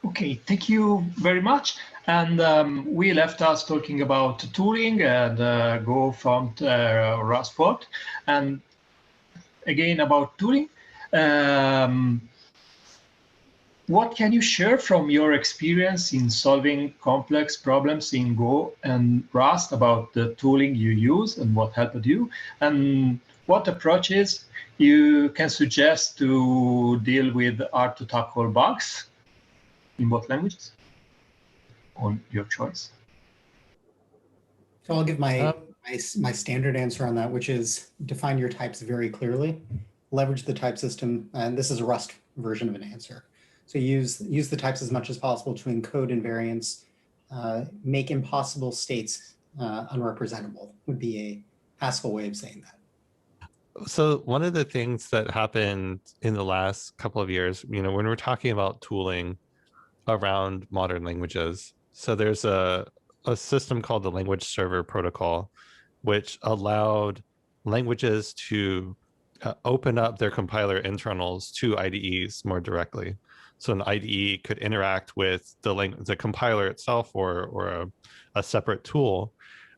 Okay, thank you very much. And we left us talking about tooling and Go from Rustbot. And again, about tooling. What can you share from your experience in solving complex problems in Go and Rust about the tooling you use and what helped you? And what approaches you can suggest to deal with hard to tackle bugs in both languages? On your choice. So I'll give my standard answer on that, which is define your types very clearly, leverage the type system, and this is a Rust version of an answer. So use the types as much as possible to encode invariants, make impossible states unrepresentable would be a Haskell way of saying that. So one of the things that happened in the last couple of years, you know, when we're talking about tooling around modern languages, so there's a system called the Language Server Protocol, which allowed languages to open up their compiler internals to IDEs more directly. So an IDE could interact with the compiler itself or a separate tool,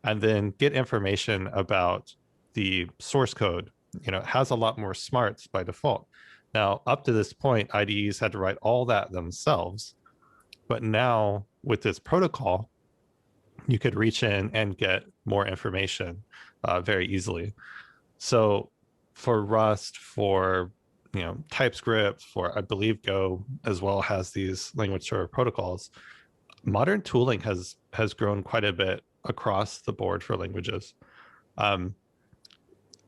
and then get information about the source code. You know, it has a lot more smarts by default. Now, up to this point, IDEs had to write all that themselves. But now with this protocol, you could reach in and get more information very easily. So for Rust, for TypeScript, for I believe Go as well has these language server protocols, modern tooling has grown quite a bit across the board for languages.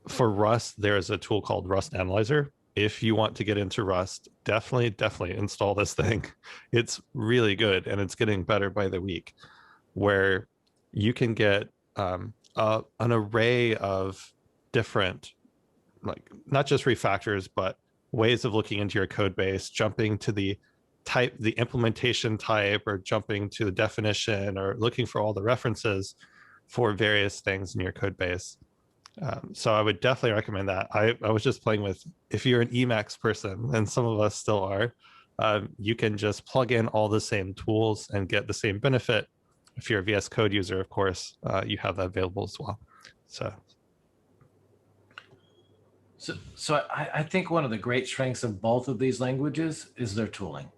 For Rust, there is a tool called Rust Analyzer. If you want to get into Rust, definitely install this thing. It's really good, and it's getting better by the week, where you can get an array of different, like, not just refactors, but ways of looking into your code base, jumping to the implementation type, or jumping to the definition, or looking for all the references for various things in your code base. So I would definitely recommend that. I was just playing with, if you're an Emacs person, and some of us still are, you can just plug in all the same tools and get the same benefit. If you're a VS Code user, of course, you have that available as well. So I think one of the great strengths of both of these languages is their tooling.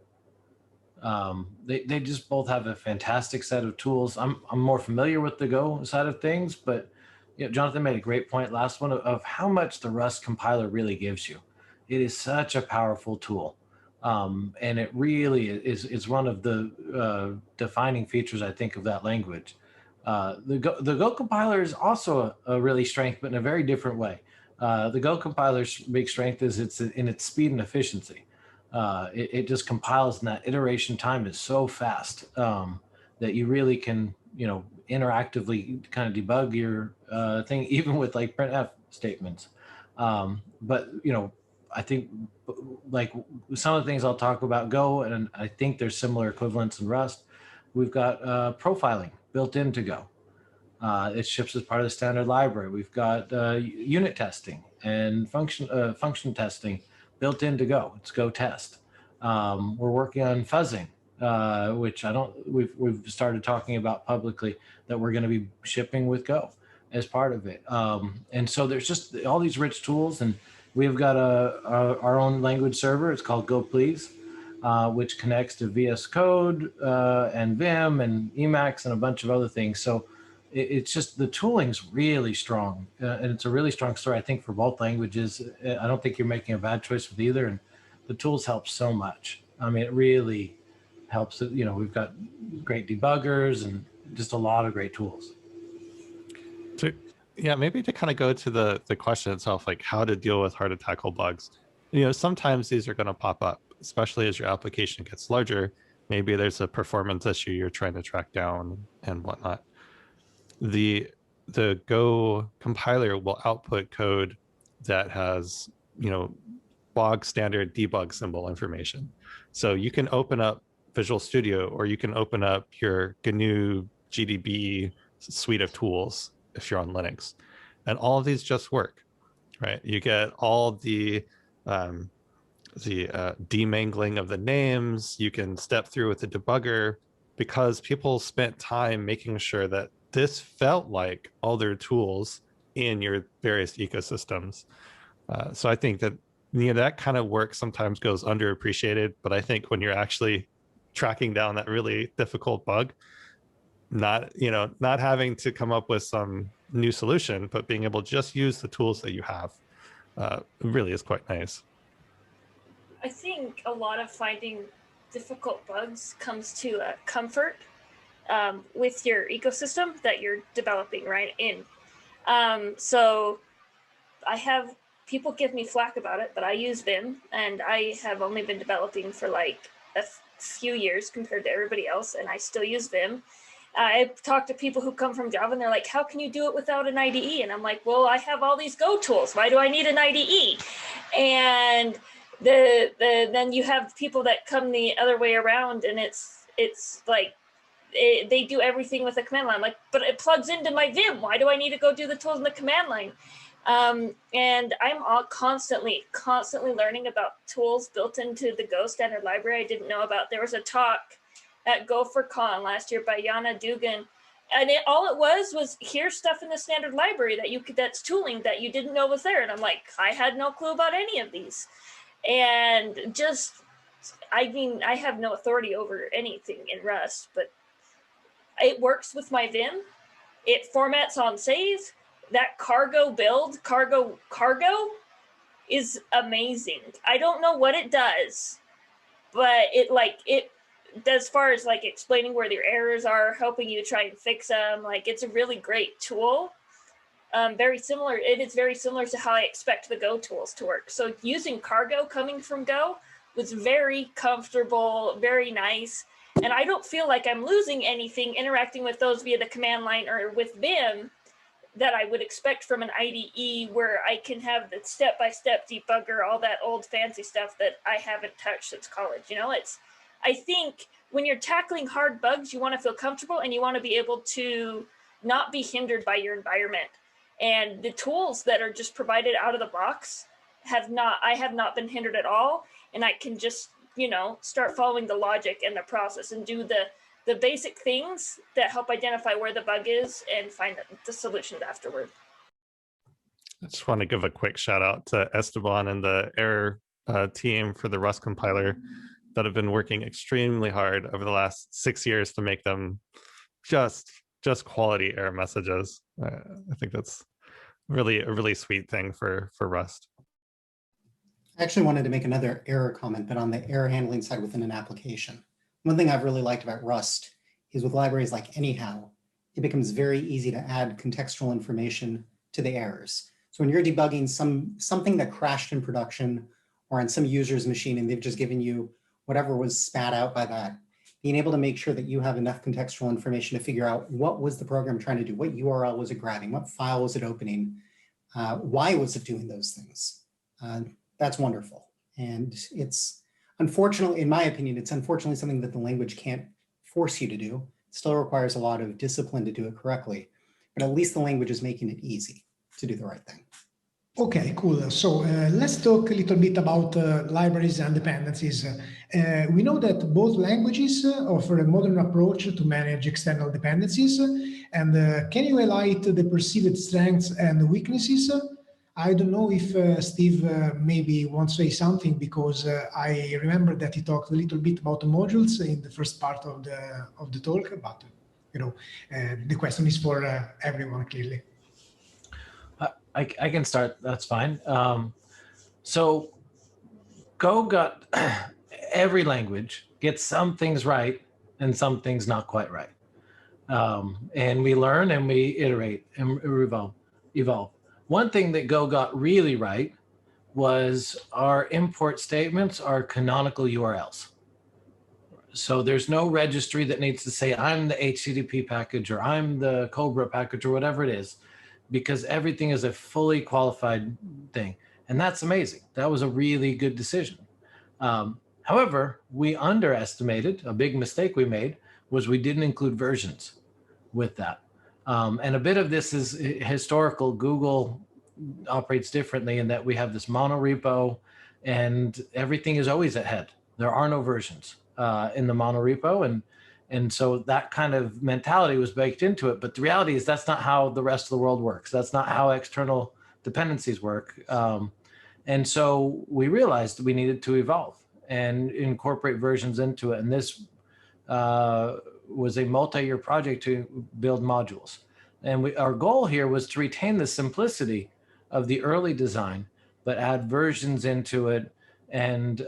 They just both have a fantastic set of tools. I'm more familiar with the Go side of things, but Jonathan made a great point last one of how much the Rust compiler really gives you. It is such a powerful tool. And it really is one of the defining features, I think, of that language. The Go compiler is also a really strength, but in a very different way. The Go compiler's big strength is in its speed and efficiency. It just compiles, and that iteration time is so fast that you really can, interactively kind of debug your thing, even with like printf statements. But I think, like, some of the things I'll talk about Go, and I think there's similar equivalents in Rust. We've got profiling built into Go. It ships as part of the standard library. We've got unit testing and function testing built into Go. It's Go test. We're working on fuzzing, which we've started talking about publicly, that we're going to be shipping with Go as part of it. And so there's just all these rich tools, and we've got our own language server. It's called Go Please, which connects to VS Code and Vim and Emacs and a bunch of other things. So it's just, the tooling's really strong, and it's a really strong story, I think, for both languages. I don't think you're making a bad choice with either, and the tools help so much. I mean, it really helps. We've got great debuggers and just a lot of great tools. So, yeah, maybe to kind of go to the question itself, like how to deal with hard to tackle bugs. Sometimes these are going to pop up, especially as your application gets larger. Maybe there's a performance issue you're trying to track down and whatnot. The Go compiler will output code that has, bog standard debug symbol information. So you can open up Visual Studio, or you can open up your GNU GDB suite of tools if you're on Linux, and all of these just work, right? You get all the demangling of the names. You can step through with the debugger, because people spent time making sure that this felt like all their tools in your various ecosystems. So I think that that kind of work sometimes goes underappreciated, but I think when you're actually tracking down that really difficult bug, not having to come up with some new solution, but being able to just use the tools that you have, really is quite nice. I think a lot of finding difficult bugs comes to comfort with your ecosystem that you're developing right in. So I have people give me flack about it, but I use Vim, and I have only been developing for like a few years compared to everybody else, and I still use Vim. I've talked to people who come from Java, and they're like, how can you do it without an IDE? And I'm like, well, I have all these Go tools. Why do I need an IDE? And then you have people that come the other way around, and it's like, they do everything with a command line. Like, but it plugs into my Vim. Why do I need to go do the tools in the command line? And I'm all constantly learning about tools built into the Go standard library I didn't know about. There was a talk at Go for Con last year by Jana Dugan, and all it was here's stuff in the standard library that's tooling that you didn't know was there. And I'm like, I had no clue about any of these. And just, I mean, I have no authority over anything in Rust, but it works with my Vim. It formats on save. That cargo build, cargo is amazing. I don't know what it does, but it as far as like explaining where your errors are, helping you try and fix them, like it's a really great tool. It is very similar to how I expect the Go tools to work. So using cargo coming from Go was very comfortable, very nice. And I don't feel like I'm losing anything interacting with those via the command line or with Vim that I would expect from an IDE, where I can have the step-by-step debugger, all that old fancy stuff that I haven't touched since college. You know, I think when you're tackling hard bugs, you want to feel comfortable and you want to be able to not be hindered by your environment. And the tools that are just provided out of the box I have not been hindered at all. And I can just, you know, start following the logic and the process and do the basic things that help identify where the bug is and find the solutions afterward. I just want to give a quick shout out to Esteban and the error team for the Rust compiler that have been working extremely hard over the last 6 years to make them just quality error messages. I think that's really a really sweet thing for Rust. I actually wanted to make another error comment, but on the error handling side within an application. One thing I've really liked about Rust is with libraries like Anyhow, it becomes very easy to add contextual information to the errors. So when you're debugging something that crashed in production or on some user's machine and they've just given you whatever was spat out by that, being able to make sure that you have enough contextual information to figure out what was the program trying to do, what URL was it grabbing, what file was it opening, why was it doing those things. That's wonderful. And it's, unfortunately, in my opinion, it's unfortunately something that the language can't force you to do. It still requires a lot of discipline to do it correctly, but at least the language is making it easy to do the right thing. Okay, cool. So let's talk a little bit about libraries and dependencies. We know that both languages offer a modern approach to manage external dependencies. And can you highlight the perceived strengths and weaknesses? I don't know if Steve maybe wants to say something, because I remember that he talked a little bit about the modules in the first part of the talk, but you know, the question is for everyone clearly. I can start, that's fine. So Go got, every language gets some things right and some things not quite right. And we learn and we iterate and evolve. One thing that Go got really right was our import statements are canonical URLs. So there's no registry that needs to say, I'm the HTTP package or I'm the Cobra package or whatever it is, because everything is a fully qualified thing. And that's amazing. That was a really good decision. However, we underestimated, a big mistake we made was we didn't include versions with that. And a bit of this is historical. Google operates differently in that we have this monorepo and everything is always ahead. There are no versions in the monorepo. And so that kind of mentality was baked into it. But the reality is that's not how the rest of the world works. That's not how external dependencies work. And so we realized we needed to evolve and incorporate versions into it. And this was a multi-year project to build modules. And our goal here was to retain the simplicity of the early design, but add versions into it and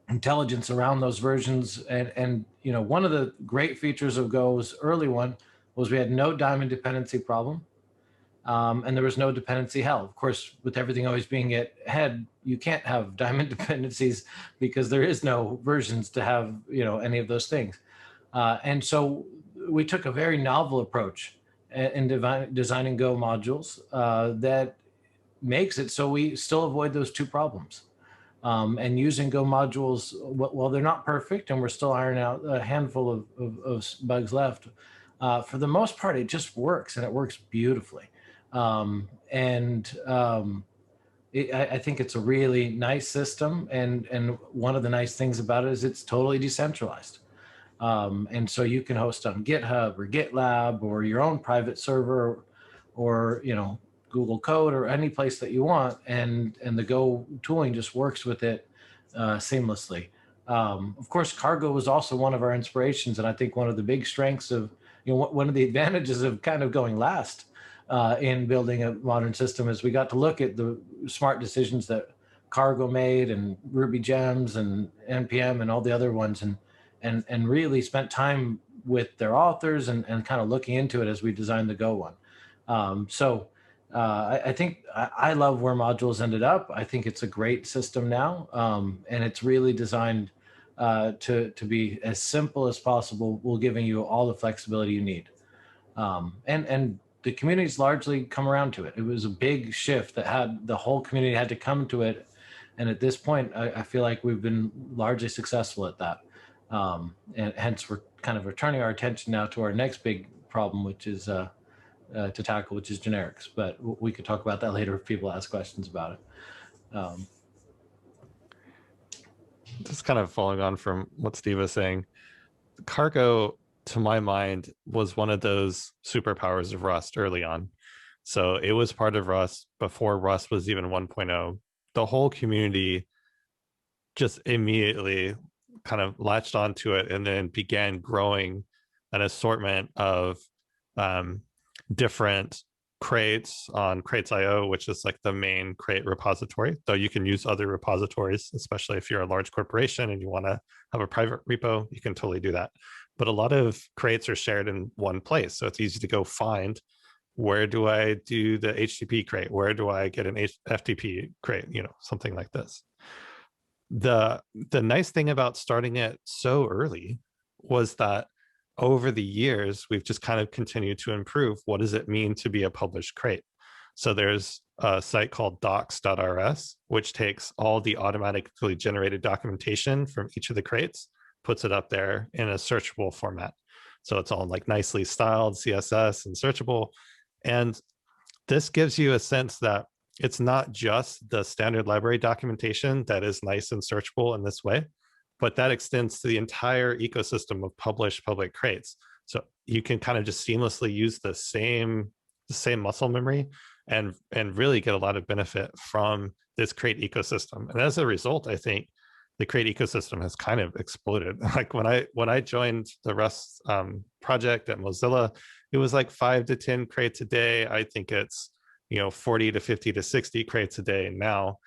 intelligence around those versions. And you know, one of the great features of Go's early one was we had no diamond dependency problem. And there was no dependency hell. Of course, with everything always being at head, you can't have diamond dependencies because there is no versions to have, you know, any of those things. And so we took a very novel approach in designing Go modules that makes it so we still avoid those two problems. And using Go modules, well, they're not perfect and we're still ironing out a handful of bugs left. For the most part, it just works and it works beautifully. I think it's a really nice system, and one of the nice things about it is it's totally decentralized. And so you can host on GitHub or GitLab or your own private server, or Google Code or any place that you want, and the Go tooling just works with it seamlessly. Of course, Cargo was also one of our inspirations, and I think one of the big strengths of one of the advantages of kind of going last in building a modern system is we got to look at the smart decisions that Cargo made, and Ruby Gems and NPM and all the other ones, and really spent time with their authors and kind of looking into it as we designed the Go one. I think I love where modules ended up. I think it's a great system now, and it's really designed to be as simple as possible while giving you all the flexibility you need. And the community's largely come around to it. It was a big shift that had the whole community had to come to it. And at this point, I feel like we've been largely successful at that. And hence we're kind of returning our attention now to our next big problem, which is to tackle, which is generics. But we could talk about that later if people ask questions about it. Just kind of following on from what Steve was saying, Cargo, to my mind, was one of those superpowers of Rust early on. So it was part of Rust before Rust was even 1.0. The whole community just immediately kind of latched onto it and then began growing an assortment of different crates on crates.io, which is like the main crate repository, though you can use other repositories, especially if you're a large corporation and you want to have a private repo, you can totally do that. But a lot of crates are shared in one place, so it's easy to go find, where do I do the HTTP crate, where do I get an FTP crate, something like this. The nice thing about starting it so early was that over the years, we've just kind of continued to improve what does it mean to be a published crate. So there's a site called docs.rs, which takes all the automatically generated documentation from each of the crates, puts it up there in a searchable format. So it's all like nicely styled CSS and searchable. And this gives you a sense that it's not just the standard library documentation that is nice and searchable in this way, but that extends to the entire ecosystem of published public crates. So you can kind of just seamlessly use the same muscle memory and really get a lot of benefit from this crate ecosystem. And as a result, I think the crate ecosystem has kind of exploded. Like when I joined the Rust project at Mozilla, it was like 5 to 10 crates a day. I think it's 40 to 50 to 60 crates a day now.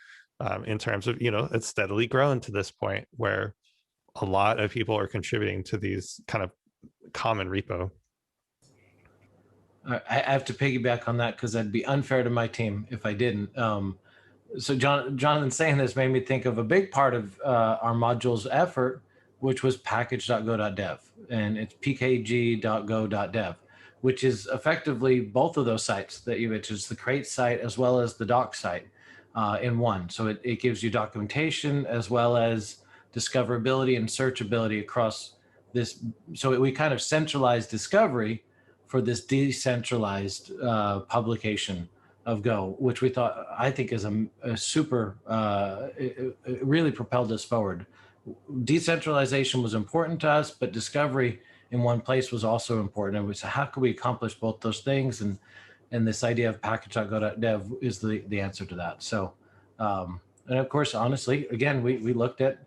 In terms of, it's steadily grown to this point where a lot of people are contributing to these kind of common repo. I have to piggyback on that because that'd be unfair to my team if I didn't. So Jonathan saying this made me think of a big part of our module's effort, which was package.go.dev, and it's pkg.go.dev, which is effectively both of those sites that you mentioned, the crate site as well as the doc site in one. So it gives you documentation as well as discoverability and searchability across this. So we kind of centralized discovery for this decentralized publication of Go, which I think is a super, it really propelled us forward. Decentralization was important to us, but discovery in one place was also important. And we said, how can we accomplish both those things? And this idea of package.go.dev is the answer to that. So, and of course, honestly, again, we looked at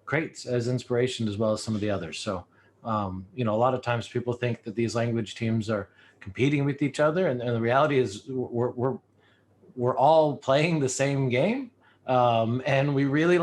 crates as inspiration as well as some of the others. So, a lot of times people think that these language teams are competing with each other. And the reality is we're all playing the same game. And we really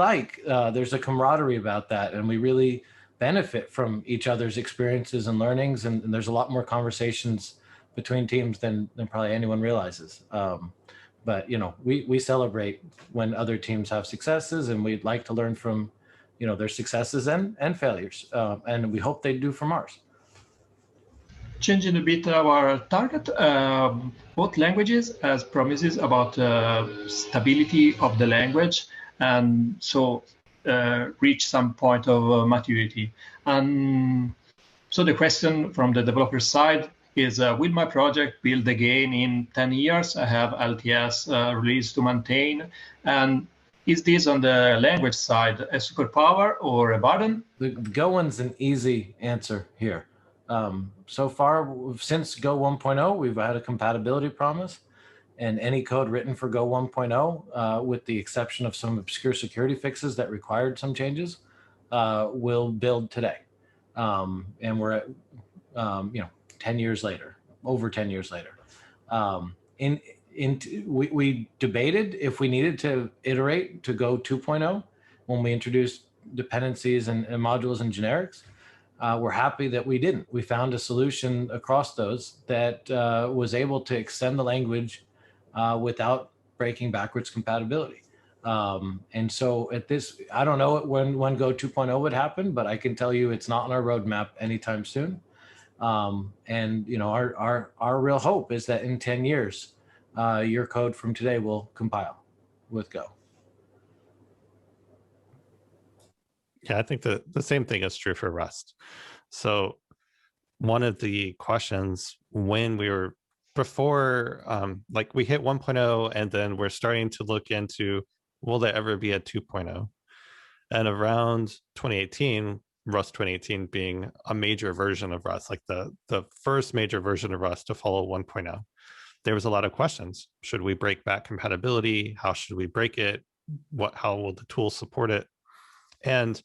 there's a camaraderie about that. And we really benefit from each other's experiences and learnings. And there's a lot more conversations between teams than probably anyone realizes. But, we celebrate when other teams have successes, and we'd like to learn from, their successes and failures. And we hope they do from ours. Changing a bit our target, both languages has promises about stability of the language, and so reach some point of maturity. And so the question from the developer side, is, will my project build again in 10 years? I have LTS release to maintain. And is this on the language side a superpower or a burden? The Go one's an easy answer here. So far, since Go 1.0, we've had a compatibility promise, and any code written for Go 1.0, with the exception of some obscure security fixes that required some changes, will build today. And we're at, 10 years later, over 10 years later. We debated if we needed to iterate to Go 2.0 when we introduced dependencies and modules and generics. We're happy that we didn't. We found a solution across those that was able to extend the language without breaking backwards compatibility. And so at this, I don't know when Go 2.0 would happen, but I can tell you it's not on our roadmap anytime soon. And our real hope is that in 10 years, your code from today will compile with Go. Yeah, I think the same thing is true for Rust. So one of the questions when we were before, like we hit 1.0 and then we're starting to look into, will there ever be a 2.0? And around 2018, Rust 2018 being a major version of Rust, like the first major version of Rust to follow 1.0, there was a lot of questions. Should we break back compatibility? How should we break it? How will the tool support it? And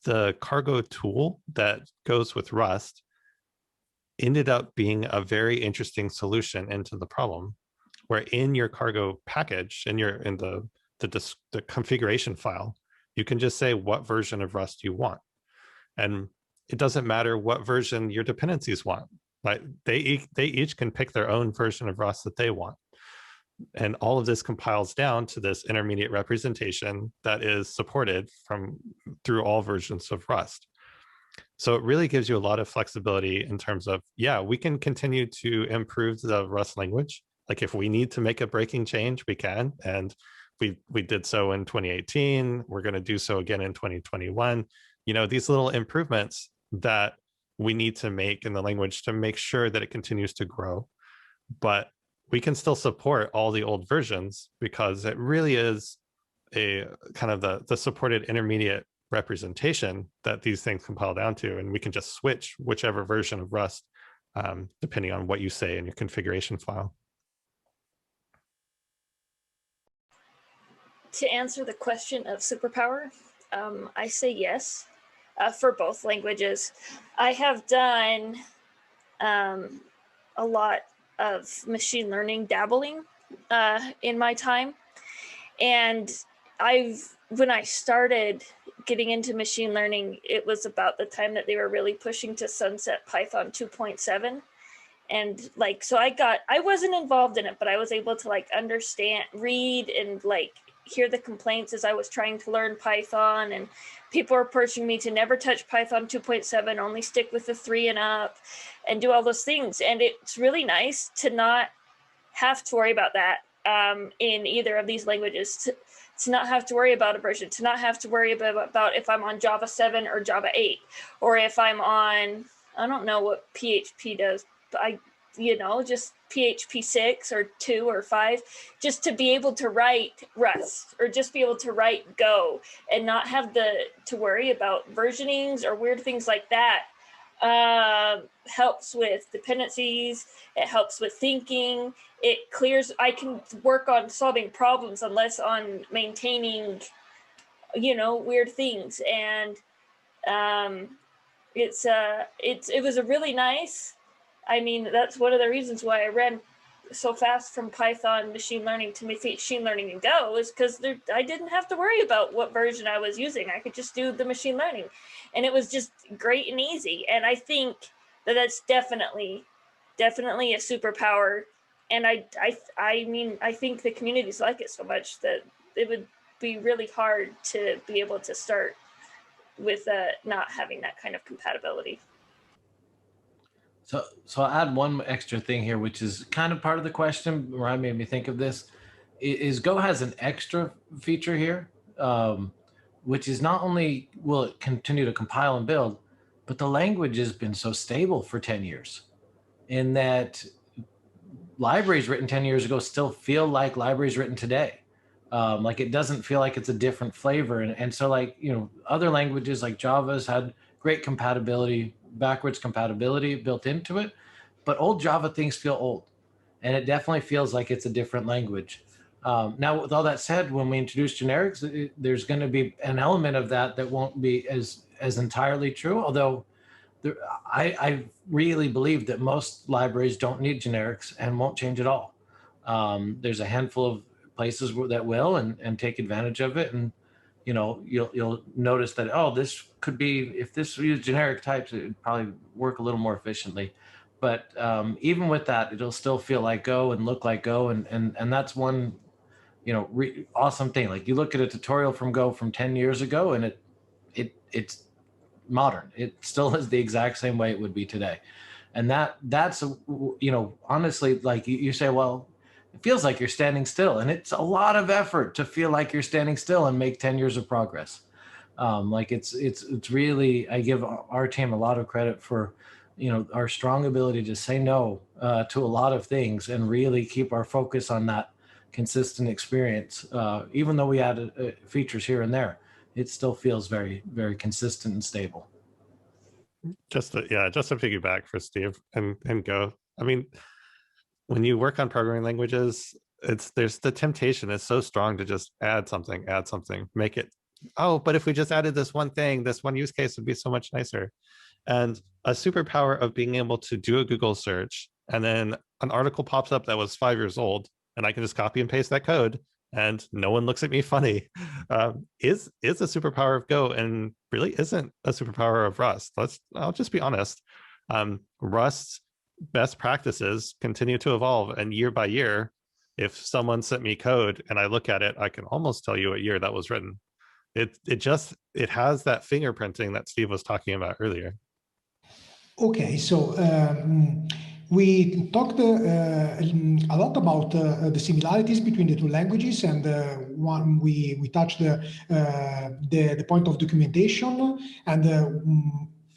the cargo tool that goes with Rust ended up being a very interesting solution into the problem, where in your cargo package, in the configuration file, you can just say what version of Rust you want. And it doesn't matter what version your dependencies want. Like they each can pick their own version of Rust that they want. And all of this compiles down to this intermediate representation that is supported through all versions of Rust. So it really gives you a lot of flexibility in terms of, yeah, we can continue to improve the Rust language. Like if we need to make a breaking change, we can. And we did so in 2018. We're going to do so again in 2021. These little improvements that we need to make in the language to make sure that it continues to grow. But we can still support all the old versions because it really is a kind of the supported intermediate representation that these things compile down to. And we can just switch whichever version of Rust, depending on what you say in your configuration file. To answer the question of superpower, I say yes for both languages. I have done a lot of machine learning dabbling in my time. And when I started getting into machine learning, it was about the time that they were really pushing to sunset Python 2.7. And so I wasn't involved in it, but I was able to understand, read, and hear the complaints as I was trying to learn Python, and people were pushing me to never touch Python 2.7, only stick with the 3 and up, and do all those things. And it's really nice to not have to worry about that in either of these languages, to not have to worry about a version, to not have to worry about if I'm on Java 7 or Java 8, or if I'm on, I don't know what PHP does, but just PHP 6 or 2 or 5, just to be able to write Rust or just be able to write Go and not have to worry about versionings or weird things like that. Helps with dependencies. It helps with thinking. It clears, I can work on solving problems and less on maintaining, weird things. And it was a really nice, that's one of the reasons why I ran so fast from Python machine learning to machine learning in Go, is because I didn't have to worry about what version I was using. I could just do the machine learning, and it was just great and easy. And I think that's definitely a superpower. And I think the communities like it so much that it would be really hard to be able to start with not having that kind of compatibility. So I'll add one extra thing here, which is kind of part of the question. Ryan made me think of this. Is Go has an extra feature here, which is not only will it continue to compile and build, but the language has been so stable for 10 years. in that libraries written 10 years ago still feel like libraries written today. Like it doesn't feel like it's a different flavor. And so like, you know, other languages like Java's had great compatibility, backwards compatibility built into it, but old Java things feel old, and it definitely feels like it's a different language. Now, with all that said, when we introduce generics, there's going to be an element of that that won't be as entirely true, although I really believe that most libraries don't need generics and won't change at all. There's a handful of places that will and take advantage of it, and you know, you'll notice that, oh, this could be, if this used generic types, it would probably work a little more efficiently. But even with that, it'll still feel like Go and look like Go, and that's one, you know, awesome thing. Like you look at a tutorial from Go from 10 years ago, and it's modern. It still is the exact same way it would be today. And that's you know, honestly, like you say, well, it feels like you're standing still, and it's a lot of effort to feel like you're standing still and make 10 years of progress. Like it's really, I give our team a lot of credit for, you know, our strong ability to say no to a lot of things and really keep our focus on that consistent experience. Even though we add features here and there, it still feels very, very consistent and stable. Just to piggyback for Steve and Go. I mean, when you work on programming languages, there's the temptation is so strong to just add something, make it, oh, but if we just added this one thing, this one use case would be so much nicer. And a superpower of being able to do a Google search and then an article pops up that was 5 years old, and I can just copy and paste that code and no one looks at me funny, is a superpower of Go, and really isn't a superpower of Rust. I'll just be honest. Rust's best practices continue to evolve, and year by year, if someone sent me code and I look at it, I can almost tell you what year that was written. It has that fingerprinting that Steve was talking about earlier. Okay, so we talked a lot about the similarities between the two languages, and we touched the point of documentation, and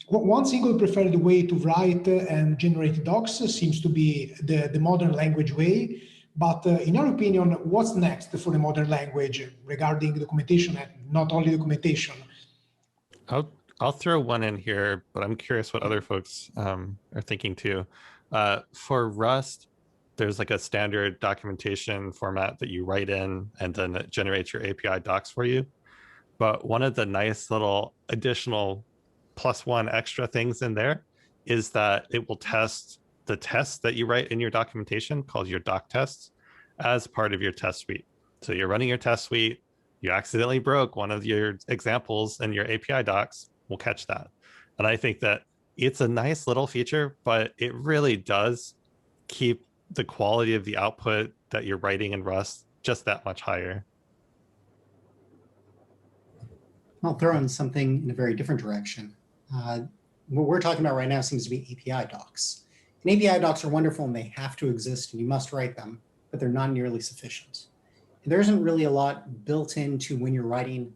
one single preferred way to write and generate docs seems to be the modern language way. But in your opinion, what's next for the modern language regarding documentation, and not only documentation? I'll throw one in here, but I'm curious what other folks are thinking too. For Rust, there's like a standard documentation format that you write in, and then it generates your API docs for you. But one of the nice little additional +1 extra things in there is that it will test the tests that you write in your documentation, called your doc tests, as part of your test suite. So you're running your test suite, you accidentally broke one of your examples in your API docs, we'll catch that. And I think that it's a nice little feature, but it really does keep the quality of the output that you're writing in Rust just that much higher. I'll throw in something in a very different direction. What we're talking about right now seems to be API docs. And API docs are wonderful, and they have to exist, and you must write them, but they're not nearly sufficient. And there isn't really a lot built into when you're writing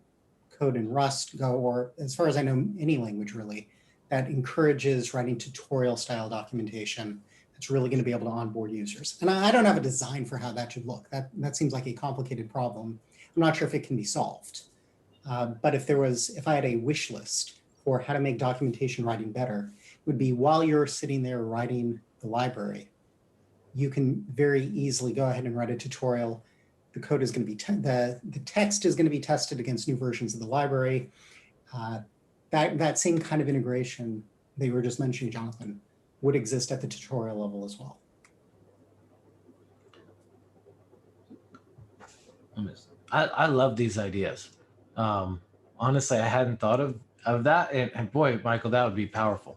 code in Rust, Go, or as far as I know, any language really, that encourages writing tutorial style documentation that's really going to be able to onboard users. And I don't have a design for how that should look. That seems like a complicated problem. I'm not sure if it can be solved. But if I had a wish list for how to make documentation writing better, it would be while you're sitting there writing the library, you can very easily go ahead and write a tutorial. The code is going to be, the text is going to be tested against new versions of the library. That same kind of integration that you were just mentioning, Jonathan, would exist at the tutorial level as well. I love these ideas. Honestly, I hadn't thought of that. And boy, Michael, that would be powerful.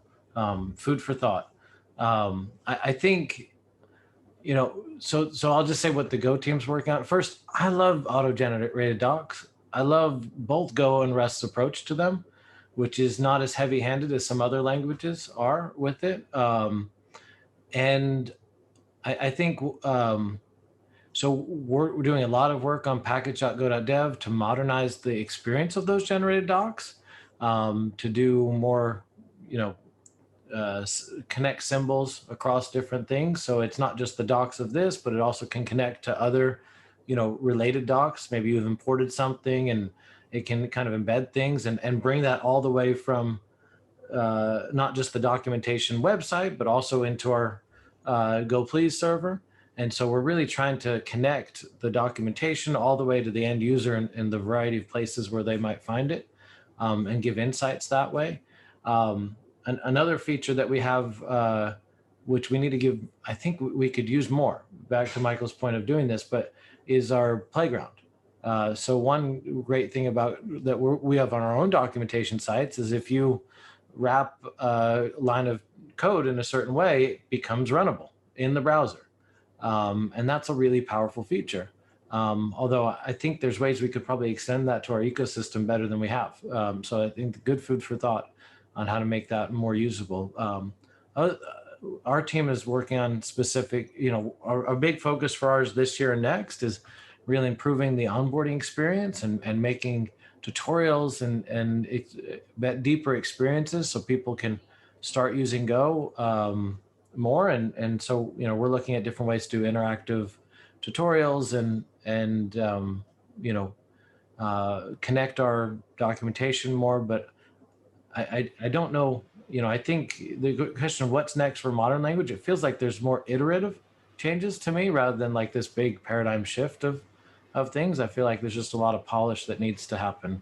Food for thought. I think, you know, so I'll just say what the Go team's working on. First, I love auto-generated docs. I love both Go and Rust's approach to them, which is not as heavy-handed as some other languages are with it. And I think, so we're doing a lot of work on package.go.dev to modernize the experience of those generated docs, to do more, you know, connect symbols across different things. So it's not just the docs of this, but it also can connect to other, related docs. Maybe you've imported something and it can kind of embed things and bring that all the way from not just the documentation website, but also into our Go Please server. And so we're really trying to connect the documentation all the way to the end user in the variety of places where they might find it, and give insights that way. Another feature that we have, which we need to give, I think we could use more, back to Michael's point of doing this, but is our playground. So one great thing about that we have on our own documentation sites is if you wrap a line of code in a certain way, it becomes runnable in the browser. And that's a really powerful feature. Although I think there's ways we could probably extend that to our ecosystem better than we have. So I think good food for thought on how to make that more usable. Our team is working on specific, our big focus for ours this year and next is really improving the onboarding experience and making tutorials and deeper experiences so people can start using Go more. And so, we're looking at different ways to do interactive tutorials and connect our documentation more. But I don't know, I think the question of what's next for modern language, it feels like there's more iterative changes to me rather than like this big paradigm shift of things. I feel like there's just a lot of polish that needs to happen.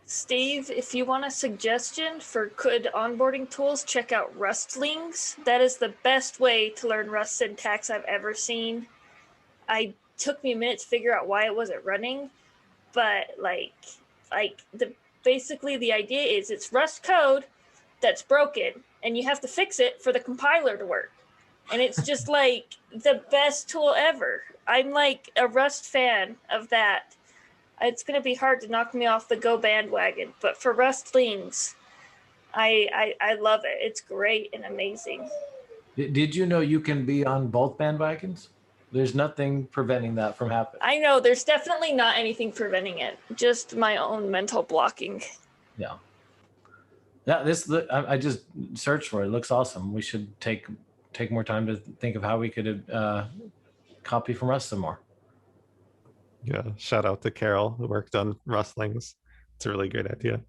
Steve, if you want a suggestion for good onboarding tools, check out RustLings. That is the best way to learn Rust syntax I've ever seen. It took me a minute to figure out why it wasn't running, but basically the idea is it's Rust code that's broken and you have to fix it for the compiler to work. And it's just like the best tool ever. I'm like a Rust fan of that. It's going to be hard to knock me off the Go bandwagon, but for RustLings, I love it. It's great and amazing. Did you know you can be on both bandwagons? There's nothing preventing that from happening. I know there's definitely not anything preventing it. Just my own mental blocking. Yeah. Yeah. I just searched for it. It looks awesome. We should take more time to think of how we could copy from Rust some more. Yeah, shout out to Carol who worked on RustLings. It's a really great idea.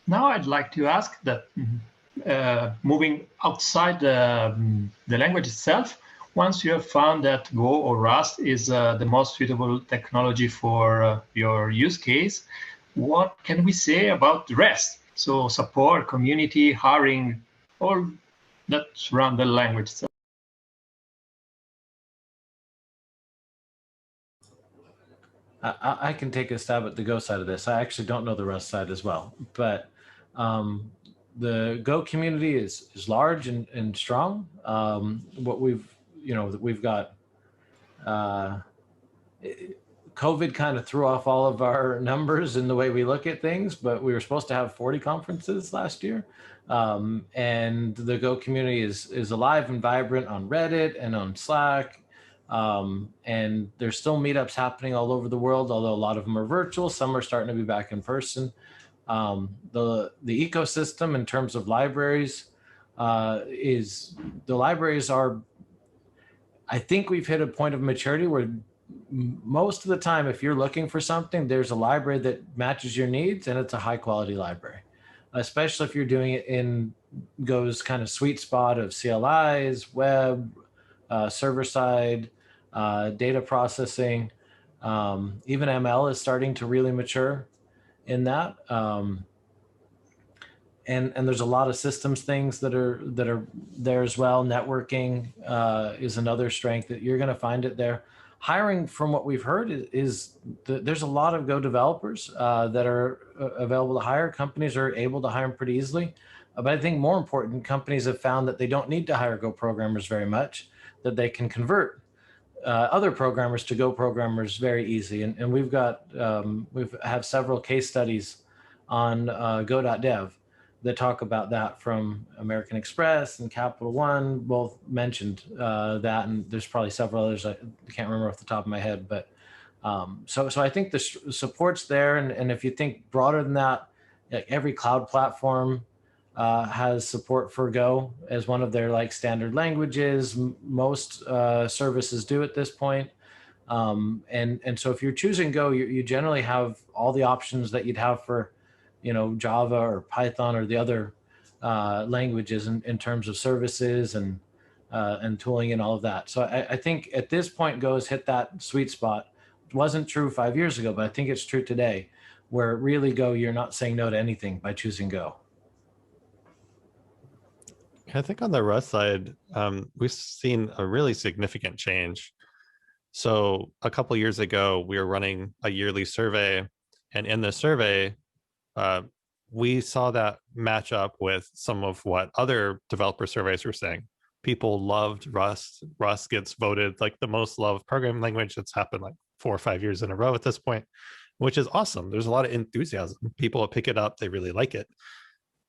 Now I'd like to ask that moving outside the language itself, once you have found that Go or Rust is the most suitable technology for your use case, what can we say about the rest? So support, community, hiring, all that surround the language itself. I can take a stab at the Go side of this. I actually don't know the Rust side as well, but the Go community is large and strong. What we've got, COVID kind of threw off all of our numbers in the way we look at things, but we were supposed to have 40 conferences last year. And the Go community is alive and vibrant on Reddit and on Slack. And there's still meetups happening all over the world, although a lot of them are virtual. Some are starting to be back in person. The ecosystem in terms of libraries I think we've hit a point of maturity where most of the time, if you're looking for something, there's a library that matches your needs and it's a high quality library, especially if you're doing it in Go's kind of sweet spot of CLIs, web, server side, data processing, even ML is starting to really mature in that. And there's a lot of systems things that are there as well. Networking is another strength that you're going to find it there. Hiring, from what we've heard, there's a lot of Go developers that are available to hire. Companies are able to hire them pretty easily. But I think more important, companies have found that they don't need to hire Go programmers very much, that they can convert other programmers to Go programmers very easy. And we've have several case studies on go.dev that talk about that from American Express and Capital One, both mentioned that, and there's probably several others I can't remember off the top of my head, but So I think the support's there. And if you think broader than that, like every cloud platform has support for Go as one of their like standard languages. Most services do at this point. And so if you're choosing Go, you generally have all the options that you'd have for, Java or Python or the other languages in terms of services and tooling and all of that. So I think at this point, Go has hit that sweet spot. It wasn't true 5 years ago, but I think it's true today, where really Go, you're not saying no to anything by choosing Go. I think on the Rust side, we've seen a really significant change. So a couple of years ago, we were running a yearly survey, and in the survey, we saw that match up with some of what other developer surveys were saying. People loved Rust. Rust gets voted like the most loved programming language. That's happened like 4 or 5 years in a row at this point, which is awesome. There's a lot of enthusiasm. People pick it up, they really like it.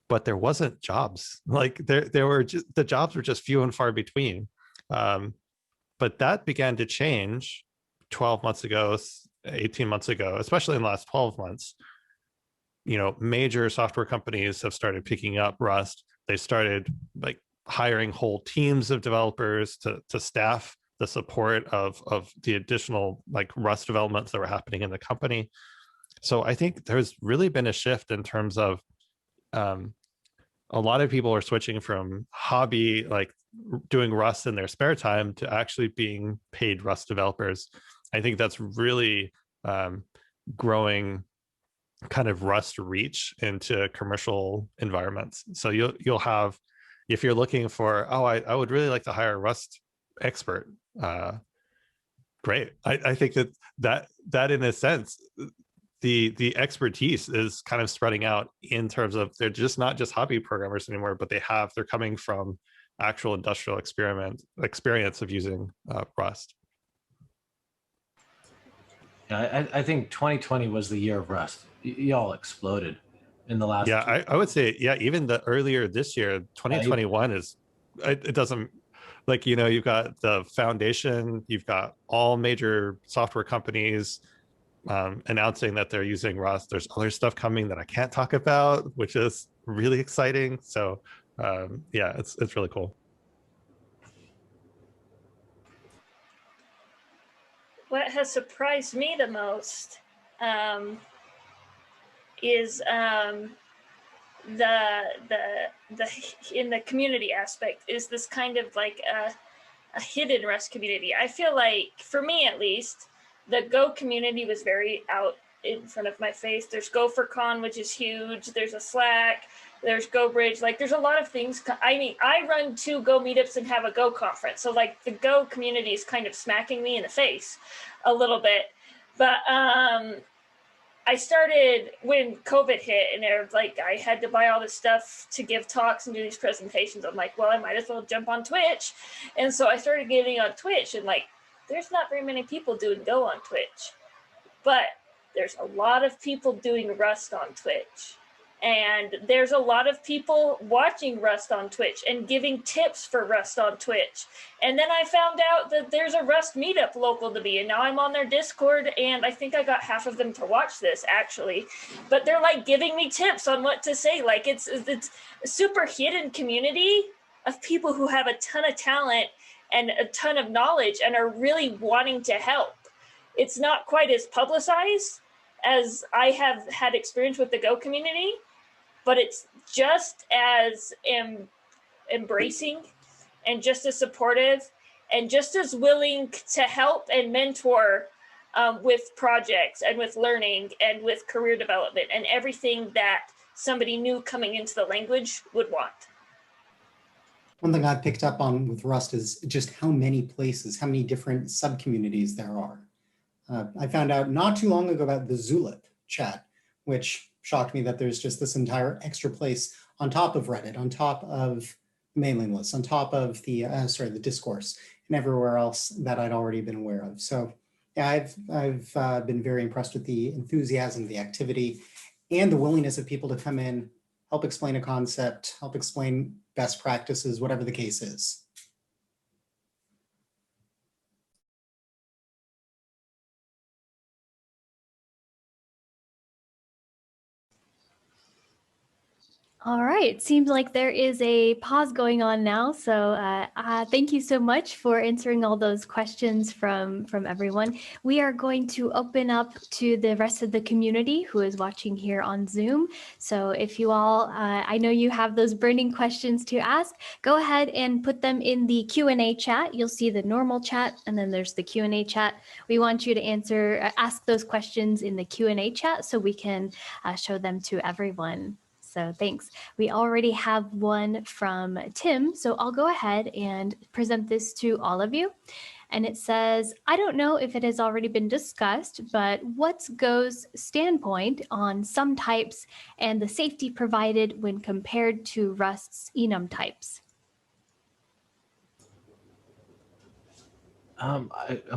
But there wasn't jobs. Like there were just, the jobs were just few and far between. But that began to change 12 months ago, 18 months ago, especially in the last 12 months. Major software companies have started picking up Rust. They started like hiring whole teams of developers to staff the support of the additional like Rust developments that were happening in the company. So I think there's really been a shift in terms of a lot of people are switching from hobby, like doing Rust in their spare time, to actually being paid Rust developers. I think that's really growing kind of Rust reach into commercial environments. So you'll have, if you're looking for, I would really like to hire a Rust expert, great. I think that in a sense, the expertise is kind of spreading out in terms of they're just not just hobby programmers anymore, but they're coming from actual industrial experience of using Rust. Yeah, I think 2020 was the year of Rust. Y'all exploded in the last. Yeah, I would say, yeah, even the earlier this year, 2021 is, it doesn't, like, you've got the foundation, you've got all major software companies announcing that they're using Rust. There's other stuff coming that I can't talk about, which is really exciting. So yeah, it's really cool. What has surprised me the most is the in the community aspect is this kind of like a hidden Rust community. I feel like, for me at least, the Go community was very out in front of my face. There's Gophercon, which is huge. There's a Slack. There's GoBridge. Like, there's a lot of things. I mean, I run 2 Go meetups and have a Go conference. So, like, the Go community is kind of smacking me in the face a little bit. But I started when COVID hit, and I had to buy all this stuff to give talks and do these presentations. I'm like, well, I might as well jump on Twitch. And so I started getting on Twitch, and there's not very many people doing Go on Twitch, but there's a lot of people doing Rust on Twitch. And there's a lot of people watching Rust on Twitch and giving tips for Rust on Twitch. And then I found out that there's a Rust meetup local to me, and now I'm on their Discord, and I think I got half of them to watch this, actually. But they're giving me tips on what to say. It's a super hidden community of people who have a ton of talent and a ton of knowledge and are really wanting to help. It's not quite as publicized as I have had experience with the Go community, but it's just as embracing and just as supportive and just as willing to help and mentor with projects and with learning and with career development and everything that somebody new coming into the language would want. One thing I've picked up on with Rust is just how many places, how many different sub-communities there are. I found out not too long ago about the Zulip chat, which shocked me that there's just this entire extra place on top of Reddit, on top of mailing lists, on top of the discourse and everywhere else that I'd already been aware of. So yeah, I've been very impressed with the enthusiasm, the activity, and the willingness of people to come in, help explain a concept, help explain best practices, whatever the case is. All right. Seems like there is a pause going on now. So thank you so much for answering all those questions from everyone. We are going to open up to the rest of the community who is watching here on Zoom. So if you all, I know you have those burning questions to ask, go ahead and put them in the Q&A chat. You'll see the normal chat and then there's the Q&A chat. We want you to ask those questions in the Q&A chat so we can show them to everyone. So thanks. We already have one from Tim, so I'll go ahead and present this to all of you. And it says, I don't know if it has already been discussed, but what's Go's standpoint on sum types and the safety provided when compared to Rust's enum types? I'm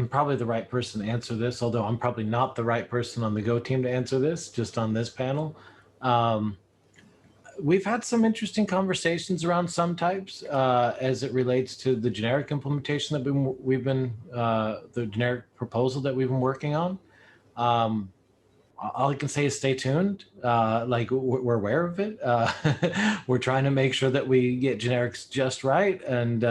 probably the right person to answer this, although I'm probably not the right person on the Go team to answer this, just on this panel. We've had some interesting conversations around sum types as it relates to the generic implementation that the generic proposal that we've been working on. All I can say is stay tuned. Like we're aware of it. We're trying to make sure that we get generics just right, and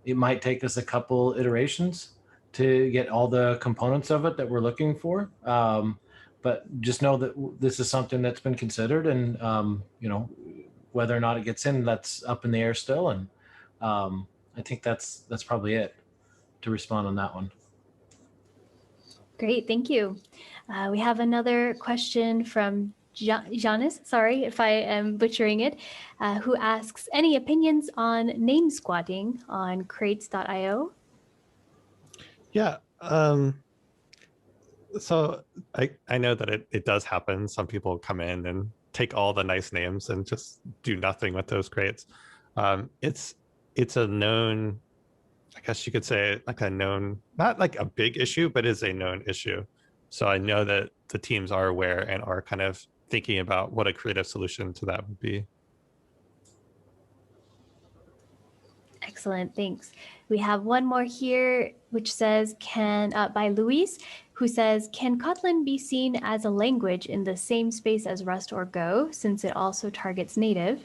it might take us a couple iterations to get all the components of it that we're looking for. But just know that this is something that's been considered, and you know, whether or not it gets in, that's up in the air still. And I think that's probably it to respond on that one. Great, thank you. We have another question from Janis, sorry if I am butchering it, who asks, any opinions on name squatting on crates.io? Yeah. So I know that it does happen. Some people come in and take all the nice names and just do nothing with those crates. It's a known, I guess you could say, like a known, not like a big issue, but is a known issue. So I know that the teams are aware and are kind of thinking about what a creative solution to that would be. Excellent, thanks. We have one more here, which says, by Luis, who says, can Kotlin be seen as a language in the same space as Rust or Go, since it also targets native?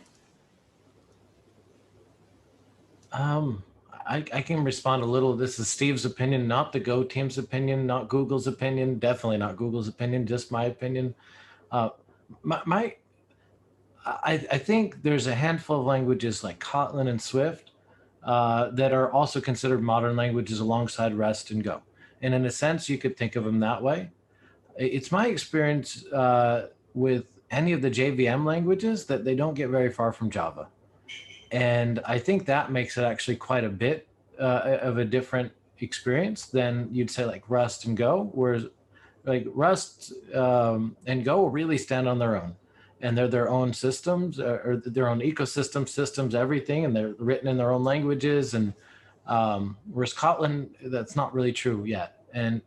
I can respond a little. This is Steve's opinion, not the Go team's opinion, not Google's opinion, definitely not Google's opinion, just my opinion. I think there's a handful of languages like Kotlin and Swift that are also considered modern languages alongside Rust and Go. And in a sense, you could think of them that way. It's my experience with any of the JVM languages that they don't get very far from Java. And I think that makes it actually quite a bit of a different experience than you'd say like Rust and Go, whereas like Rust and Go really stand on their own. And they're their own systems or their own ecosystem systems, everything, and they're written in their own languages. And whereas Kotlin, that's not really true yet. And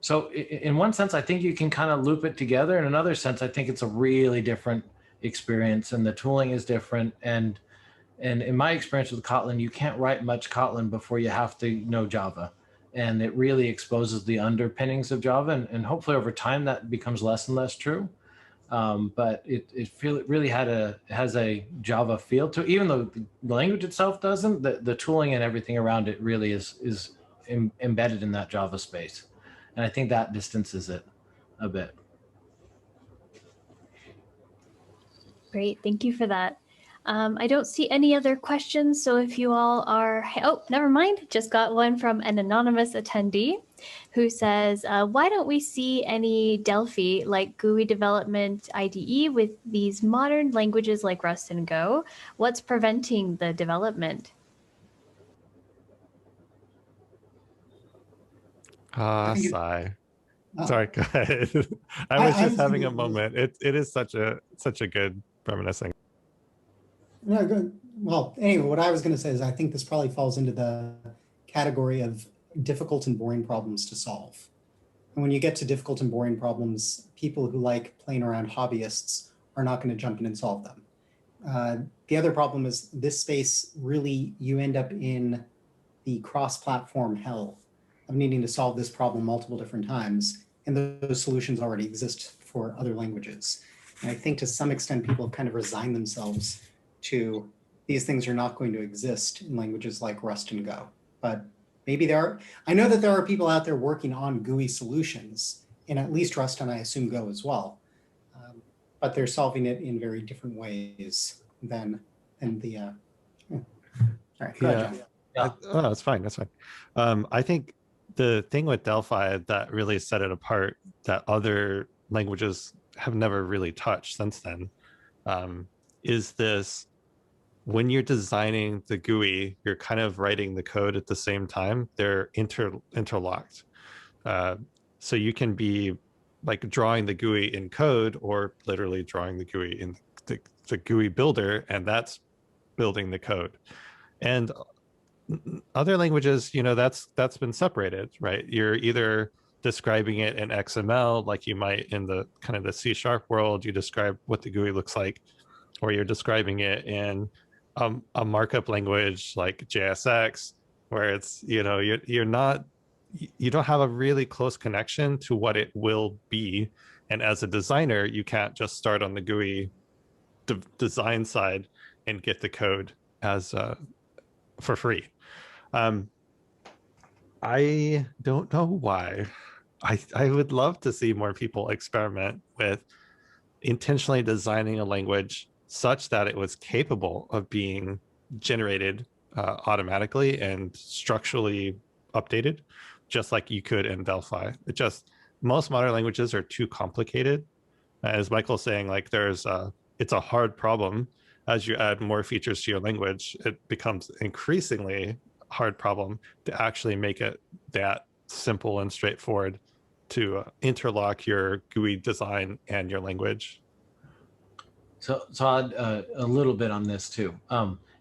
so in one sense, I think you can kind of loop it together. In another sense, I think it's a really different experience, and the tooling is different. And in my experience with Kotlin, you can't write much Kotlin before you have to know Java. And it really exposes the underpinnings of Java. And hopefully over time that becomes less and less true. But it really has a Java feel to it, even though the language itself doesn't. The tooling and everything around it really is embedded in that Java space, and I think that distances it a bit. Great, thank you for that. I don't see any other questions, so if you all are, oh, never mind, just got one from an anonymous attendee who says, why don't we see any Delphi like GUI development IDE with these modern languages like Rust and Go? What's preventing the development? Sigh. Sorry, go ahead. I was just having a moment. It is such a good reminiscing. No, good. Well, anyway, what I was going to say is I think this probably falls into the category of difficult and boring problems to solve. And when you get to difficult and boring problems, people who like playing around, hobbyists, are not going to jump in and solve them. The other problem is this space really, you end up in the cross-platform hell of needing to solve this problem multiple different times. And those solutions already exist for other languages. And I think to some extent, people have kind of resigned themselves to these things are not going to exist in languages like Rust and Go. But maybe I know that there are people out there working on GUI solutions in at least Rust and I assume Go as well. But they're solving it in very different ways than the, all right, go ahead, John. Yeah. Oh, that's fine. That's fine. I think the thing with Delphi that really set it apart that other languages have never really touched since then is this: when you're designing the GUI, you're kind of writing the code at the same time. They're interlocked. So you can be like drawing the GUI in code or literally drawing the GUI in the GUI builder, and that's building the code. And other languages, you know, that's been separated, right? You're either describing it in XML, like you might in the kind of the C# world, you describe what the GUI looks like, or you're describing it in a markup language like JSX, where it's, you know, you don't have a really close connection to what it will be. And as a designer, you can't just start on the GUI design side and get the code as for free. I don't know why. I would love to see more people experiment with intentionally designing a language such that it was capable of being generated automatically and structurally updated, just like you could in Delphi. Most modern languages are too complicated. As Michael's saying, like it's a hard problem. As you add more features to your language, it becomes increasingly hard problem to actually make it that simple and straightforward to interlock your GUI design and your language. So I'll add a little bit on this too.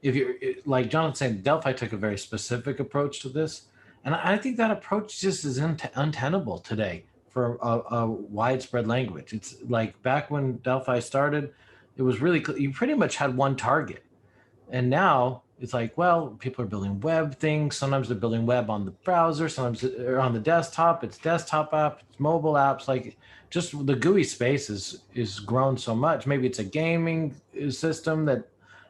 If you're like Jonathan saying, Delphi took a very specific approach to this, and I think that approach just is untenable today for a widespread language. It's like back when Delphi started, it was really, you pretty much had one target. And now it's like, well, people are building web things. Sometimes they're building web on the browser. Sometimes they're on the desktop. It's desktop app, it's mobile apps. Like just the GUI space is grown so much. Maybe it's a gaming system that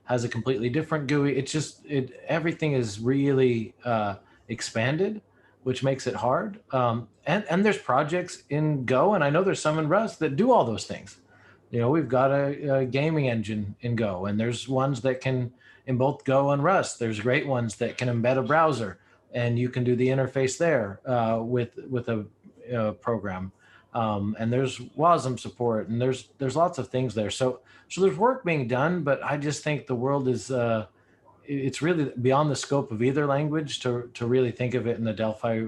has a completely different GUI. It's just, everything is really expanded, which makes it hard. And there's projects in Go, and I know there's some in Rust that do all those things. You know, we've got a gaming engine in Go, and there's ones that can, in both Go and Rust, there's great ones that can embed a browser, and you can do the interface there with a program. And there's WASM support, and there's lots of things there. So there's work being done, but I just think the world is, it's really beyond the scope of either language to really think of it in the Delphi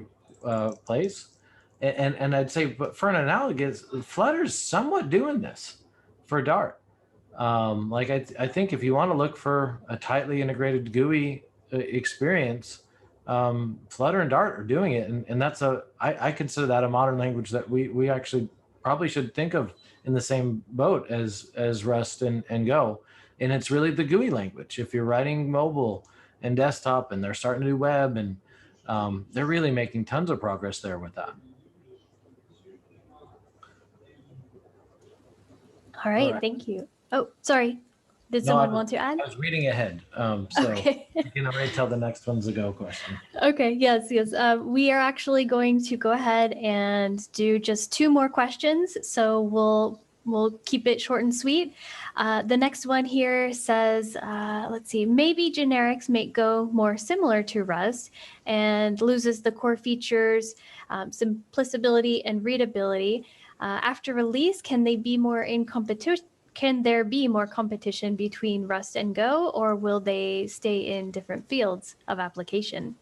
place. And I'd say, but for an analogous, Flutter's somewhat doing this for Dart. Like I think if you want to look for a tightly integrated GUI experience, Flutter and Dart are doing it, and that's I consider that a modern language that we actually probably should think of in the same boat as Rust and Go. And it's really the GUI language. If you're writing mobile and desktop, and they're starting to do web, and they're really making tons of progress there with that. All right, thank you. Oh, sorry. Did someone want to add? I was reading ahead, so okay. You can already tell the next one's a Go question. Okay, yes. We are actually going to go ahead and do just 2 more questions, so we'll keep it short and sweet. The next one here says, let's see, maybe generics make Go more similar to Rust and loses the core features, simplicity and readability. After release, can there be more competition between Rust and Go, or will they stay in different fields of application?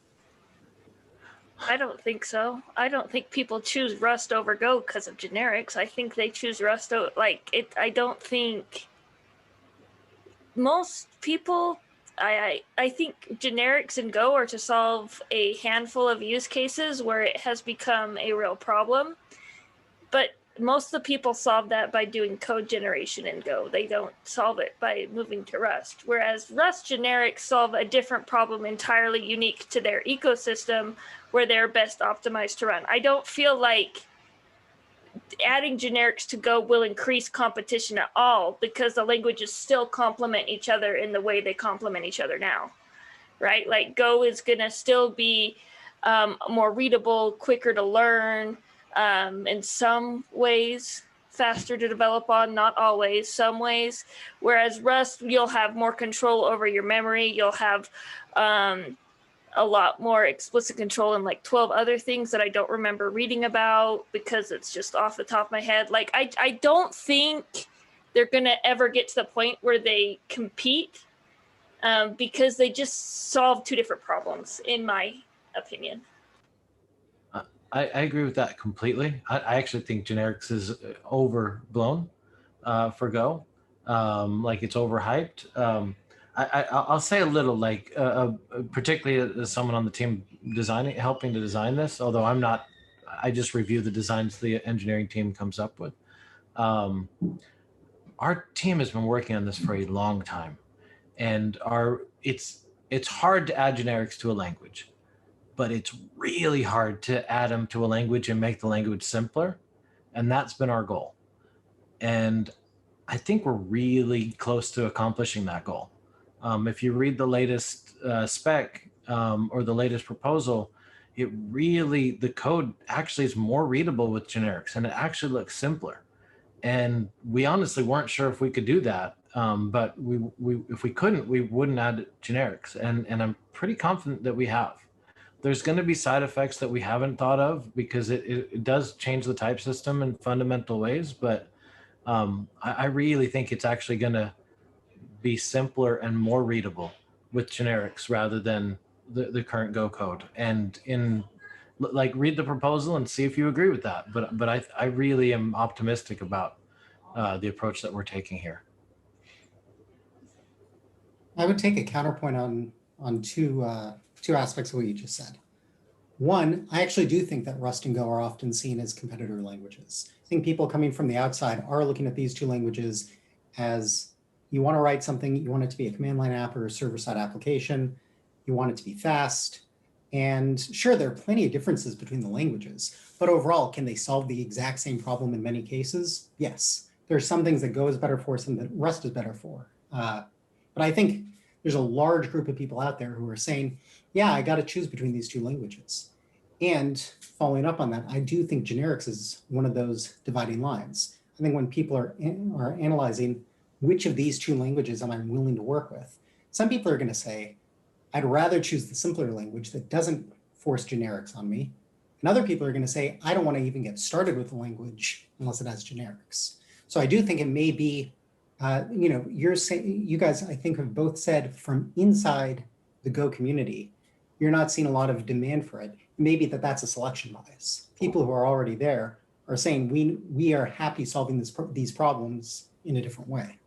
I don't think so. I don't think people choose Rust over Go because of generics. I think they choose Rust I don't think most people, I think generics and Go are to solve a handful of use cases where it has become a real problem. But most of the people solve that by doing code generation in Go. They don't solve it by moving to Rust. Whereas Rust generics solve a different problem entirely unique to their ecosystem where they're best optimized to run. I don't feel like adding generics to Go will increase competition at all, because the languages still complement each other in the way they complement each other now, right? Like Go is going to still be more readable, quicker to learn, in some ways, faster to develop on, not always, some ways. Whereas Rust, you'll have more control over your memory. You'll have a lot more explicit control and like 12 other things that I don't remember reading about because it's just off the top of my head. Like, I don't think they're going to ever get to the point where they compete, because they just solve two different problems, in my opinion. I agree with that completely. I actually think generics is overblown for Go. Like it's overhyped. I'll say a little, like particularly as someone on the team helping to design this, although I'm not, I just review the designs the engineering team comes up with. Our team has been working on this for a long time, and it's hard to add generics to a language, but it's really hard to add them to a language and make the language simpler. And that's been our goal. And I think we're really close to accomplishing that goal. If you read the latest spec or the latest proposal, the code actually is more readable with generics, and it actually looks simpler. And we honestly weren't sure if we could do that, but if we couldn't, we wouldn't add generics. And I'm pretty confident that we have. There's going to be side effects that we haven't thought of because it does change the type system in fundamental ways, but I really think it's actually going to be simpler and more readable with generics rather than the current Go code. And read the proposal and see if you agree with that. But I really am optimistic about the approach that we're taking here. I would take a counterpoint on two aspects of what you just said. One, I actually do think that Rust and Go are often seen as competitor languages. I think people coming from the outside are looking at these two languages as, you want to write something, you want it to be a command line app or a server-side application, you want it to be fast. And sure, there are plenty of differences between the languages, but overall, can they solve the exact same problem in many cases? Yes. There are some things that Go is better for, some that Rust is better for. But I think there's a large group of people out there who are saying, yeah, I got to choose between these two languages. And following up on that, I do think generics is one of those dividing lines. I think when people are analyzing which of these two languages am I willing to work with, some people are going to say, I'd rather choose the simpler language that doesn't force generics on me. And other people are going to say, I don't want to even get started with the language unless it has generics. So I do think it may be, you guys, I think, have both said from inside the Go community, you're not seeing a lot of demand for it. Maybe that's a selection bias. People who are already there are saying we are happy solving these problems in a different way.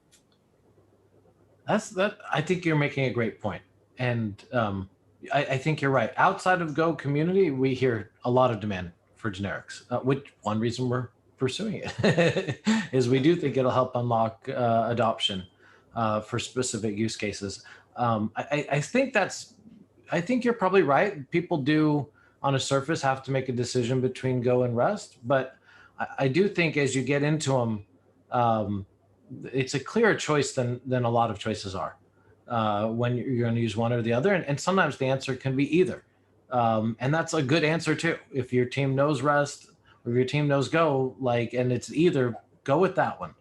I think you're making a great point. And I think you're right. Outside of Go community, we hear a lot of demand for generics, which one reason we're pursuing it is we do think it'll help unlock adoption for specific use cases. I think you're probably right. People do on a surface have to make a decision between Go and Rust, but I do think as you get into them, it's a clearer choice than a lot of choices are when you're going to use one or the other. And sometimes the answer can be either. And that's a good answer too. If your team knows Rust or if your team knows Go, and it's either, go with that one.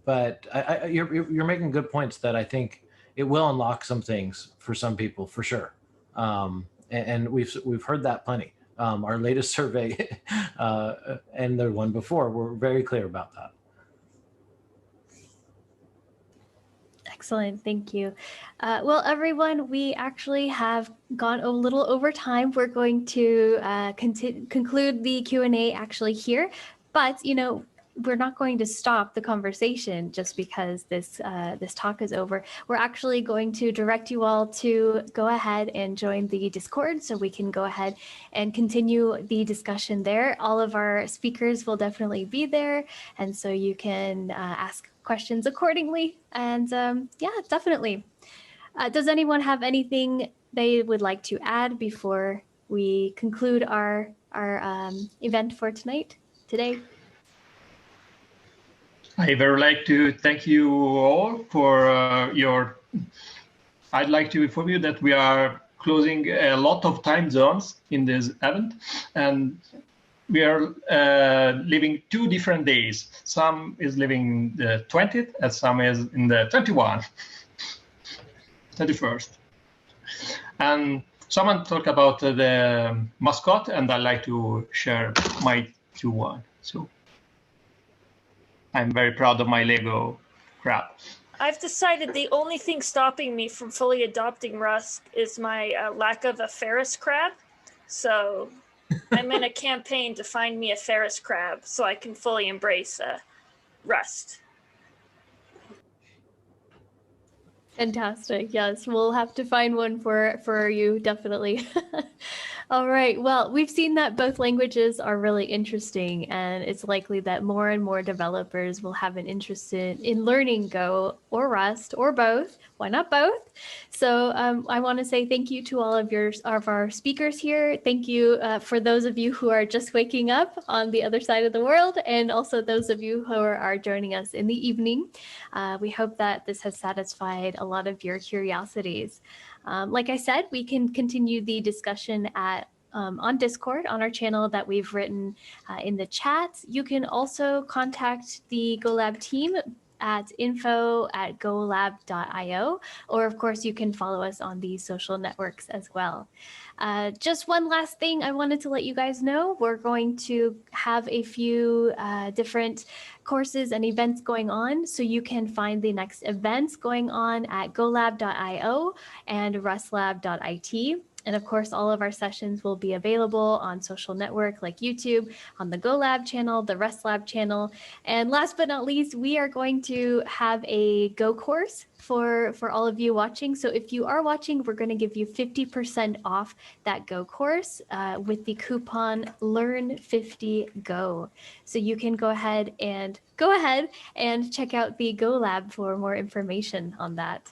But you're making good points that I think it will unlock some things for some people for sure. And we've heard that plenty. Our latest survey and the one before were very clear about that. Excellent, thank you. Well, everyone, we actually have gone a little over time. We're going to conclude the Q&A actually here, but we're not going to stop the conversation just because this talk is over. We're actually going to direct you all to go ahead and join the Discord so we can go ahead and continue the discussion there. All of our speakers will definitely be there, and so you can ask questions accordingly. And yeah, definitely. Does anyone have anything they would like to add before we conclude our event for tonight? today. I very like to thank you all for your. I'd like to inform you that we are closing a lot of time zones in this event, and we are living 2 different days. Some is living the 20th, and some is in the 21st. And someone talked about the mascot, and I'd like to share my Q1. So I'm very proud of my Lego crab. I've decided the only thing stopping me from fully adopting Rust is my lack of a Ferris crab. So I'm in a campaign to find me a Ferris crab so I can fully embrace Rust. Fantastic. Yes, we'll have to find one for you, definitely. All right. Well, we've seen that both languages are really interesting, and it's likely that more and more developers will have an interest in learning Go or Rust or both. Why not both? So I want to say thank you to all of our speakers here. Thank you for those of you who are just waking up on the other side of the world, and also those of you who are joining us in the evening. We hope that this has satisfied a lot of your curiosities. Like I said, we can continue the discussion on Discord on our channel that we've written in the chat. You can also contact the GoLab team at info@golab.io, or of course you can follow us on the social networks as well. Just one last thing I wanted to let you guys know. We're going to have a few different courses and events going on, so you can find the next events going on at golab.io and rustlab.it. And of course, all of our sessions will be available on social network like YouTube, on the GoLab channel, the RustLab channel. And last but not least, we are going to have a Go course for all of you watching. So if you are watching, we're going to give you 50% off that Go course with the coupon LEARN50GO. So you can go ahead and check out the GoLab for more information on that.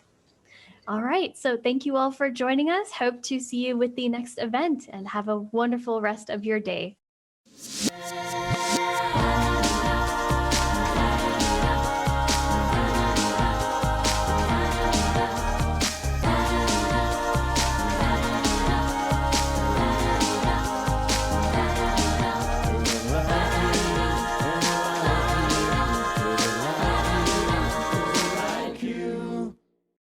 All right, so thank you all for joining us. Hope to see you with the next event, and have a wonderful rest of your day.